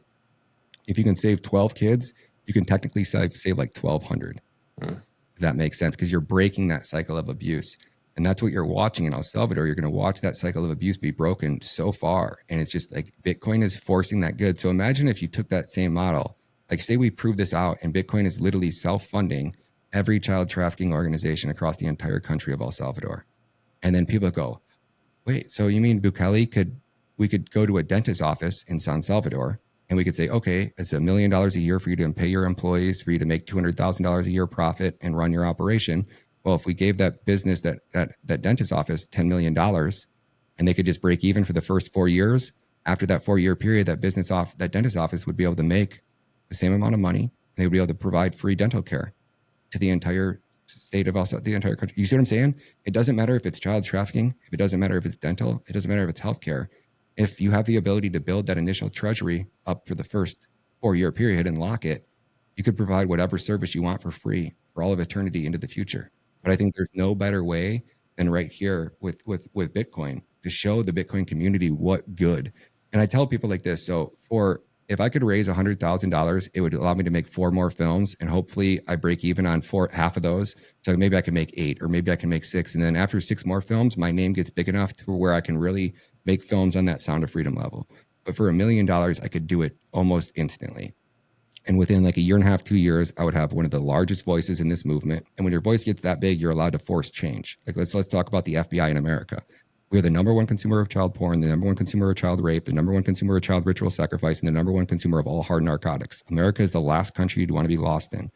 If you can save 12 kids, you can technically save like 1,200. If that makes sense, because you're breaking that cycle of abuse. And that's what you're watching in El Salvador. You're going to watch that cycle of abuse be broken so far. And it's just like Bitcoin is forcing that good. So imagine if you took that same model, like say we prove this out and Bitcoin is literally self-funding every child trafficking organization across the entire country of El Salvador. And then people go, wait, so you mean Bukele we could go to a dentist's office in San Salvador and we could say, okay, it's $1 million a year for you to pay your employees, for you to make $200,000 a year profit and run your operation. Well, if we gave that business, that dentist office $10 million and they could just break even for the first 4 years, after that 4-year period, that dentist office would be able to make the same amount of money. And they would be able to provide free dental care to the entire state of the entire country. You see what I'm saying? It doesn't matter if it's child trafficking. If it doesn't matter if it's dental. It doesn't matter if it's healthcare. If you have the ability to build that initial treasury up for the first 4-year period and lock it, you could provide whatever service you want for free for all of eternity into the future. But I think there's no better way than right here with Bitcoin to show the Bitcoin community what good. And I tell people like this. So if I could raise $100,000, it would allow me to make 4 more films, and hopefully I break even on half of those. So maybe I can make 8, or maybe I can make 6. And then after 6 more films, my name gets big enough to where I can really make films on that Sound of Freedom level. But for $1 million, I could do it almost instantly. And within like a year and a half, 2 years, I would have one of the largest voices in this movement. And when your voice gets that big, you're allowed to force change. Like let's talk about the FBI in America. We are the number 1 consumer of child porn, the number 1 consumer of child rape, the number 1 consumer of child ritual sacrifice, and the number 1 consumer of all hard narcotics. America is the last country you'd want to be lost in.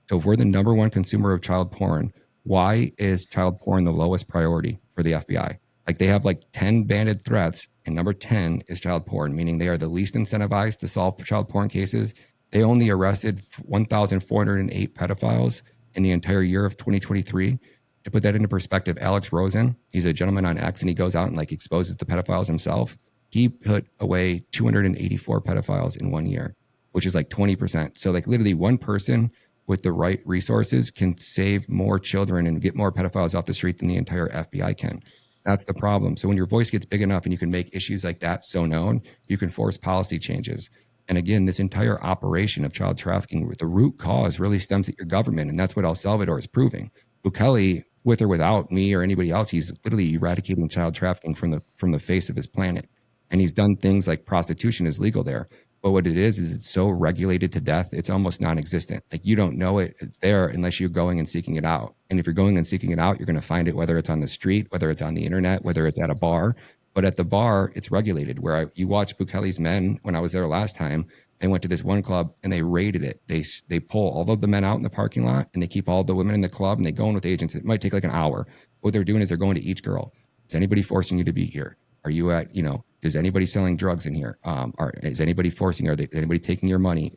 So if we're the number 1 consumer of child porn, why is child porn the lowest priority for the FBI? Like they have like 10 banded threats, and number 10 is child porn, meaning they are the least incentivized to solve child porn cases. They only arrested 1,408 pedophiles in the entire year of 2023. To put that into perspective, Alex Rosen, he's a gentleman on X, and he goes out and like exposes the pedophiles himself. He put away 284 pedophiles in 1 year, which is like 20%. So like literally one person with the right resources can save more children and get more pedophiles off the street than the entire FBI can. That's the problem. So when your voice gets big enough and you can make issues like that so known, you can force policy changes. And again, this entire operation of child trafficking, with the root cause really stems at your government. And that's what El Salvador is proving. Bukele, with or without me or anybody else, he's literally eradicating child trafficking from the face of his planet. And he's done things like prostitution is legal there. But what it is it's so regulated to death, it's almost non-existent. Like you don't know it's there unless you're going and seeking it out. And if you're going and seeking it out, you're going to find it, whether it's on the street, whether it's on the internet, whether it's at a bar. But at the bar, it's regulated. You watch Bukele's men when I was there last time. They went to this one club and they raided it. They pull all of the men out in the parking lot and they keep all the women in the club and they go in with agents. It might take like an hour. What they're doing is they're going to each girl. Is anybody forcing you to be here? Are you at, is anybody selling drugs in here? Is anybody forcing? Is anybody taking your money?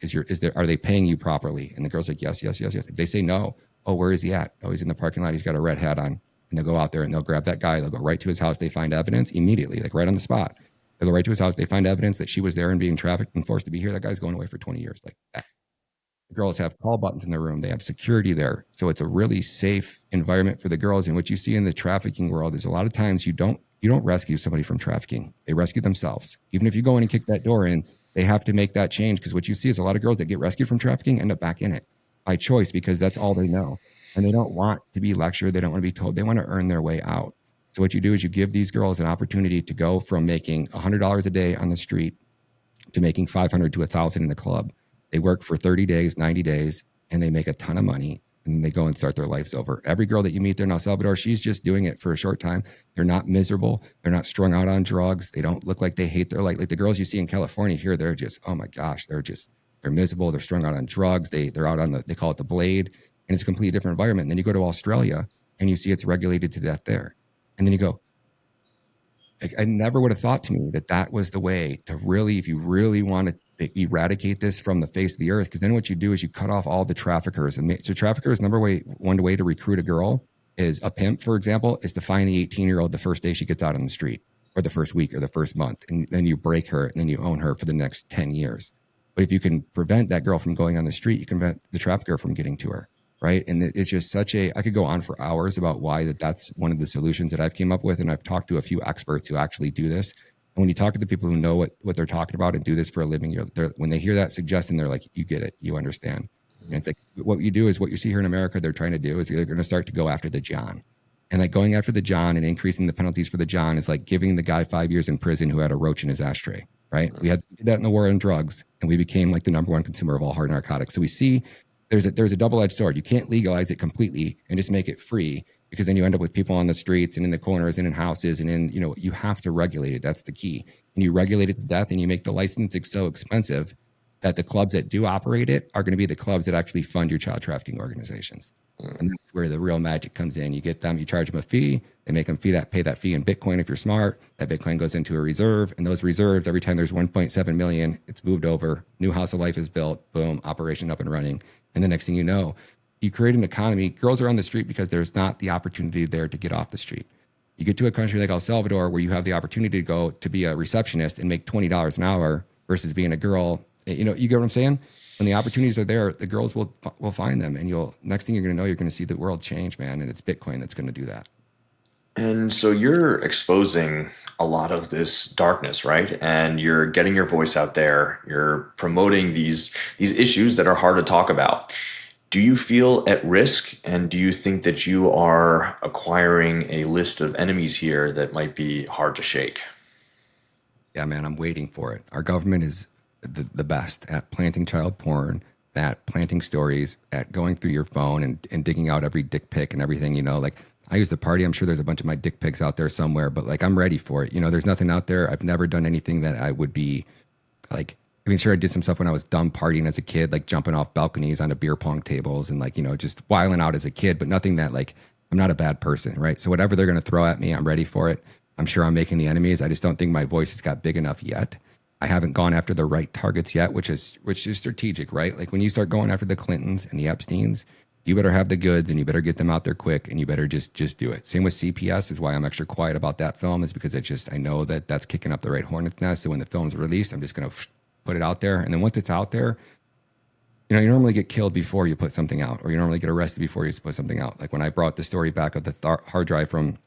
Are they paying you properly? And the girl's like, yes, yes, yes, yes. If they say no, oh, where is he at? Oh, he's in the parking lot. He's got a red hat on. And they'll go out there and they'll grab that guy. They'll go right to his house. They find evidence immediately, like right on the spot. They go right to his house. They find evidence that she was there and being trafficked and forced to be here. That guy's going away for 20 years. Like that. The girls have call buttons in their room. They have security there. So it's a really safe environment for the girls. And what you see in the trafficking world is a lot of times you don't rescue somebody from trafficking. They rescue themselves. Even if you go in and kick that door in, they have to make that change, because what you see is a lot of girls that get rescued from trafficking end up back in it by choice, because that's all they know. And they don't want to be lectured. They don't want to be told. They want to earn their way out. So what you do is you give these girls an opportunity to go from making $100 a day on the street to making $500 to $1,000 in the club. They work for 30 days, 90 days, and they make a ton of money. And they go and start their lives over. Every girl that you meet there in El Salvador, she's just doing it for a short time. They're not miserable. They're not strung out on drugs. They don't look like they hate their life. Like the girls you see in California here, they're just, oh my gosh, they're miserable. They're strung out on drugs. They're out on they call it the blade. And it's a completely different environment. And then you go to Australia and you see it's regulated to death there. And then you go, I never would have thought to me that was the way to really, if you really want to eradicate this from the face of the earth, because then what you do is you cut off all the traffickers. And so traffickers, one way to recruit a girl is a pimp, for example, is to find the 18-year-old the first day she gets out on the street, or the first week or the first month. And then you break her and then you own her for the next 10 years. But if you can prevent that girl from going on the street, you can prevent the trafficker from getting to her. Right. And it's just I could go on for hours about why that's one of the solutions that I've came up with. And I've talked to a few experts who actually do this. And when you talk to the people who know what they're talking about and do this for a living, when they hear that suggestion, they're like, you get it, you understand. And it's like, what you do is what you see here in America, they're trying to do is they're going to start to go after the John. And like going after the John and increasing the penalties for the John is like giving the guy 5 years in prison who had a roach in his ashtray. Right. We had to do that in the war on drugs, and we became like the number one consumer of all hard narcotics. So we see there's a double-edged sword. You can't legalize it completely and just make it free, because then you end up with people on the streets and in the corners and in houses and you have to regulate it. That's the key. And you regulate it to death, and you make the licensing so expensive that the clubs that do operate it are going to be the clubs that actually fund your child trafficking organizations. And that's where the real magic comes in. You get them, you charge them a fee, they make them pay that fee in Bitcoin if you're smart. That Bitcoin goes into a reserve, and those reserves, every time there's 1.7 million, it's moved over, new house of life is built, boom, operation up and running. And the next thing you know, you create an economy. Girls are on the street because there's not the opportunity there to get off the street. You get to a country like El Salvador where you have the opportunity to go to be a receptionist and make $20 an hour versus being a girl. You get what I'm saying? When the opportunities are there, the girls will find them, and next thing you're going to know, you're going to see the world change, man. And it's Bitcoin that's going to do that. And so you're exposing a lot of this darkness, right? And you're getting your voice out there. You're promoting these issues that are hard to talk about. Do you feel at risk? And do you think that you are acquiring a list of enemies here that might be hard to shake? Yeah, man, I'm waiting for it. Our government is the best at planting child porn, at planting stories, at going through your phone and digging out every dick pic and everything, like I used to party. I'm sure there's a bunch of my dick pics out there somewhere, but like, I'm ready for it. There's nothing out there. I've never done anything that I would be like, sure, I did some stuff when I was dumb partying as a kid, like jumping off balconies onto beer pong tables and like, just wiling out as a kid, but nothing that like, I'm not a bad person, right? So whatever they're going to throw at me, I'm ready for it. I'm sure I'm making the enemies. I just don't think my voice has got big enough yet. I haven't gone after the right targets yet, which is strategic, right? Like when you start going after the Clintons and the Epsteins, you better have the goods and you better get them out there quick, and you better just do it. Same with CPS is why I'm extra quiet about that film, is because I know that that's kicking up the right hornet's nest. So when the film's released, I'm just going to put it out there. And then once it's out there, you normally get killed before you put something out, or you normally get arrested before you put something out. Like when I brought the story back of the hard drive from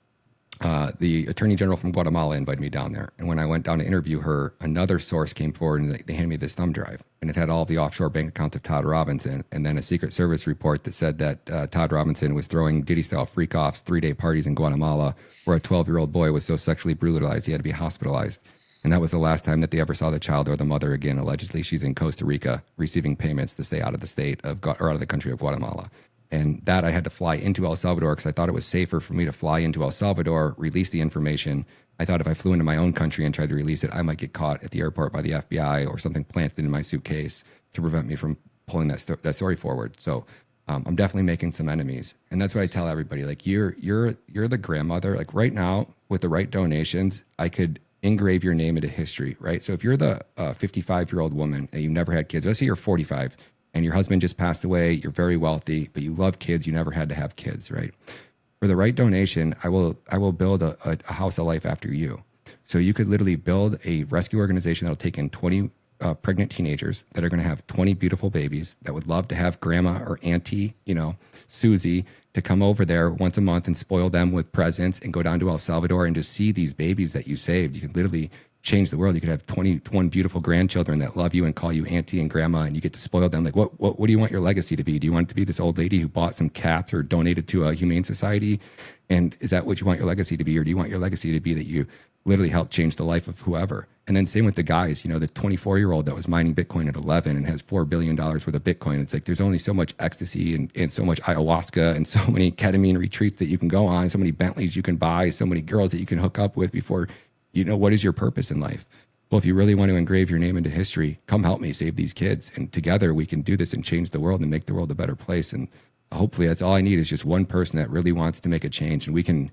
the attorney general from Guatemala invited me down there. And when I went down to interview her, another source came forward and they handed me this thumb drive. And it had all the offshore bank accounts of Todd Robinson. And then a Secret Service report that said that Todd Robinson was throwing Diddy-style freak-offs, 3-day parties in Guatemala, where a 12-year-old boy was so sexually brutalized he had to be hospitalized. And that was the last time that they ever saw the child or the mother again. Allegedly, she's in Costa Rica receiving payments to stay out of the state of, or out of the country of Guatemala. And that I had to fly into El Salvador because I thought it was safer for me to fly into El Salvador, release the information. I thought if I flew into my own country and tried to release it, I might get caught at the airport by the FBI or something planted in my suitcase to prevent me from pulling that story forward. So I'm definitely making some enemies, and that's what I tell everybody. Like you're the grandmother. Like right now, with the right donations, I could engrave your name into history, right? So if you're the 55-year-old woman and you've never had kids, let's say you're 45 and your husband just passed away, you're very wealthy, but you love kids, you never had to have kids, right? For the right donation, I will build a house of life after you. So you could literally build a rescue organization that'll take in 20 pregnant teenagers that are going to have 20 beautiful babies that would love to have grandma or auntie, Susie, to come over there once a month and spoil them with presents and go down to El Salvador and just see these babies that you saved. You could literally change the world. You could have 21 beautiful grandchildren that love you and call you auntie and grandma, and you get to spoil them. Like, what do you want your legacy to be? Do you want it to be this old lady who bought some cats or donated to a humane society? And is that what you want your legacy to be? Or do you want your legacy to be that you literally helped change the life of whoever? And then same with the guys, the 24-year-old that was mining Bitcoin at 11 and has $4 billion worth of Bitcoin. It's like there's only so much ecstasy and so much ayahuasca and so many ketamine retreats that you can go on, so many Bentleys you can buy, so many girls that you can hook up with before you know what is your purpose in life. Well, if you really want to engrave your name into history, come help me save these kids. And together we can do this and change the world and make the world a better place. And hopefully that's all I need is just one person that really wants to make a change. And we can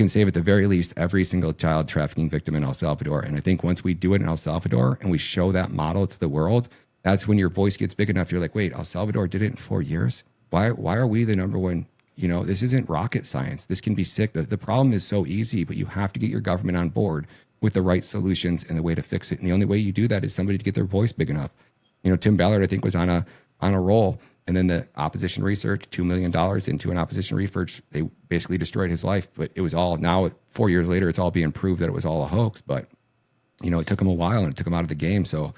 save at the very least every single child trafficking victim in El Salvador. And I think once we do it in El Salvador and we show that model to the world, that's when your voice gets big enough. You're like, wait, El Salvador did it in 4 years. Why are we the number one? This isn't rocket science. This can be sick. The problem is so easy, but you have to get your government on board with the right solutions and the way to fix it. And the only way you do that is somebody to get their voice big enough. Tim Ballard, I think, was on a roll. And then the opposition research, $2 million into an opposition research, they basically destroyed his life. But it was all, now 4 years later, it's all being proved that it was all a hoax. But, it took him a while and it took him out of the game. So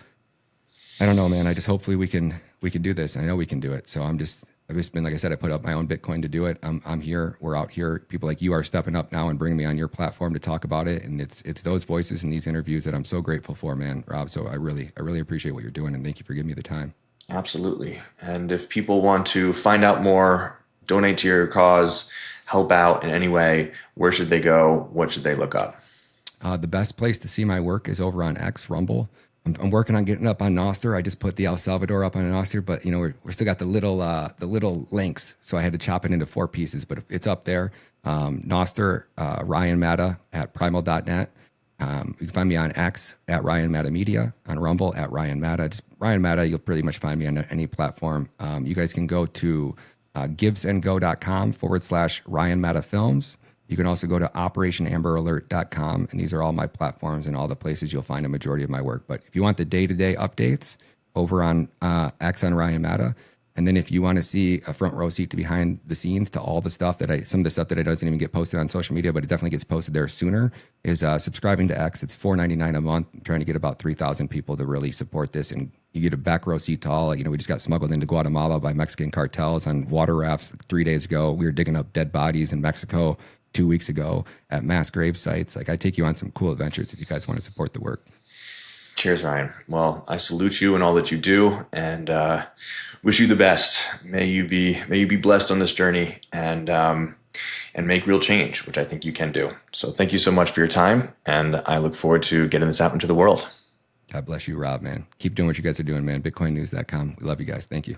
I don't know, man. I just hopefully we can do this. I know we can do it. So I've just been, like I said, I put up my own Bitcoin to do it. I'm here. We're out here. People like you are stepping up now and bringing me on your platform to talk about it. And it's those voices and these interviews that I'm so grateful for, man, Rob. So I really appreciate what you're doing. And thank you for giving me the time. Absolutely. And if people want to find out more, donate to your cause, help out in any way, where should they go? What should they look up? The best place to see my work is over on X, Rumble. I'm working on getting up on Nostr. I just put the El Salvador up on Nostr, but we're still got the little links, so I had to chop it into 4 pieces. But it's up there. Nostr, Ryan Matta at primal.net. You can find me on X at Ryan Matta Media, on Rumble at Ryan Matta. Just Ryan Matta, you'll pretty much find me on any platform. You guys can go to givesandgo.com/Ryan Matta Films. You can also go to operationamberalert.com, and these are all my platforms and all the places you'll find a majority of my work. But if you want the day-to-day updates, over on X on Ryan Matta, and then if you want to see a front row seat to behind the scenes to all the stuff some of the stuff that doesn't even get posted on social media, but it definitely gets posted there sooner, is subscribing to X. It's $4.99 a month. I'm trying to get about 3,000 people to really support this, and you get a back row seat to all. We just got smuggled into Guatemala by Mexican cartels on water rafts 3 days ago. We were digging up dead bodies in Mexico 2 weeks ago at mass grave sites. I take you on some cool adventures if you guys want to support the work. Cheers, Ryan. Well, I salute you and all that you do, and wish you the best. May you be blessed on this journey and make real change, which I think you can do. So thank you so much for your time, and I look forward to getting this out into the world. God bless you, Rob, man. Keep doing what you guys are doing, man. BitcoinNews.com. We love you guys. Thank you.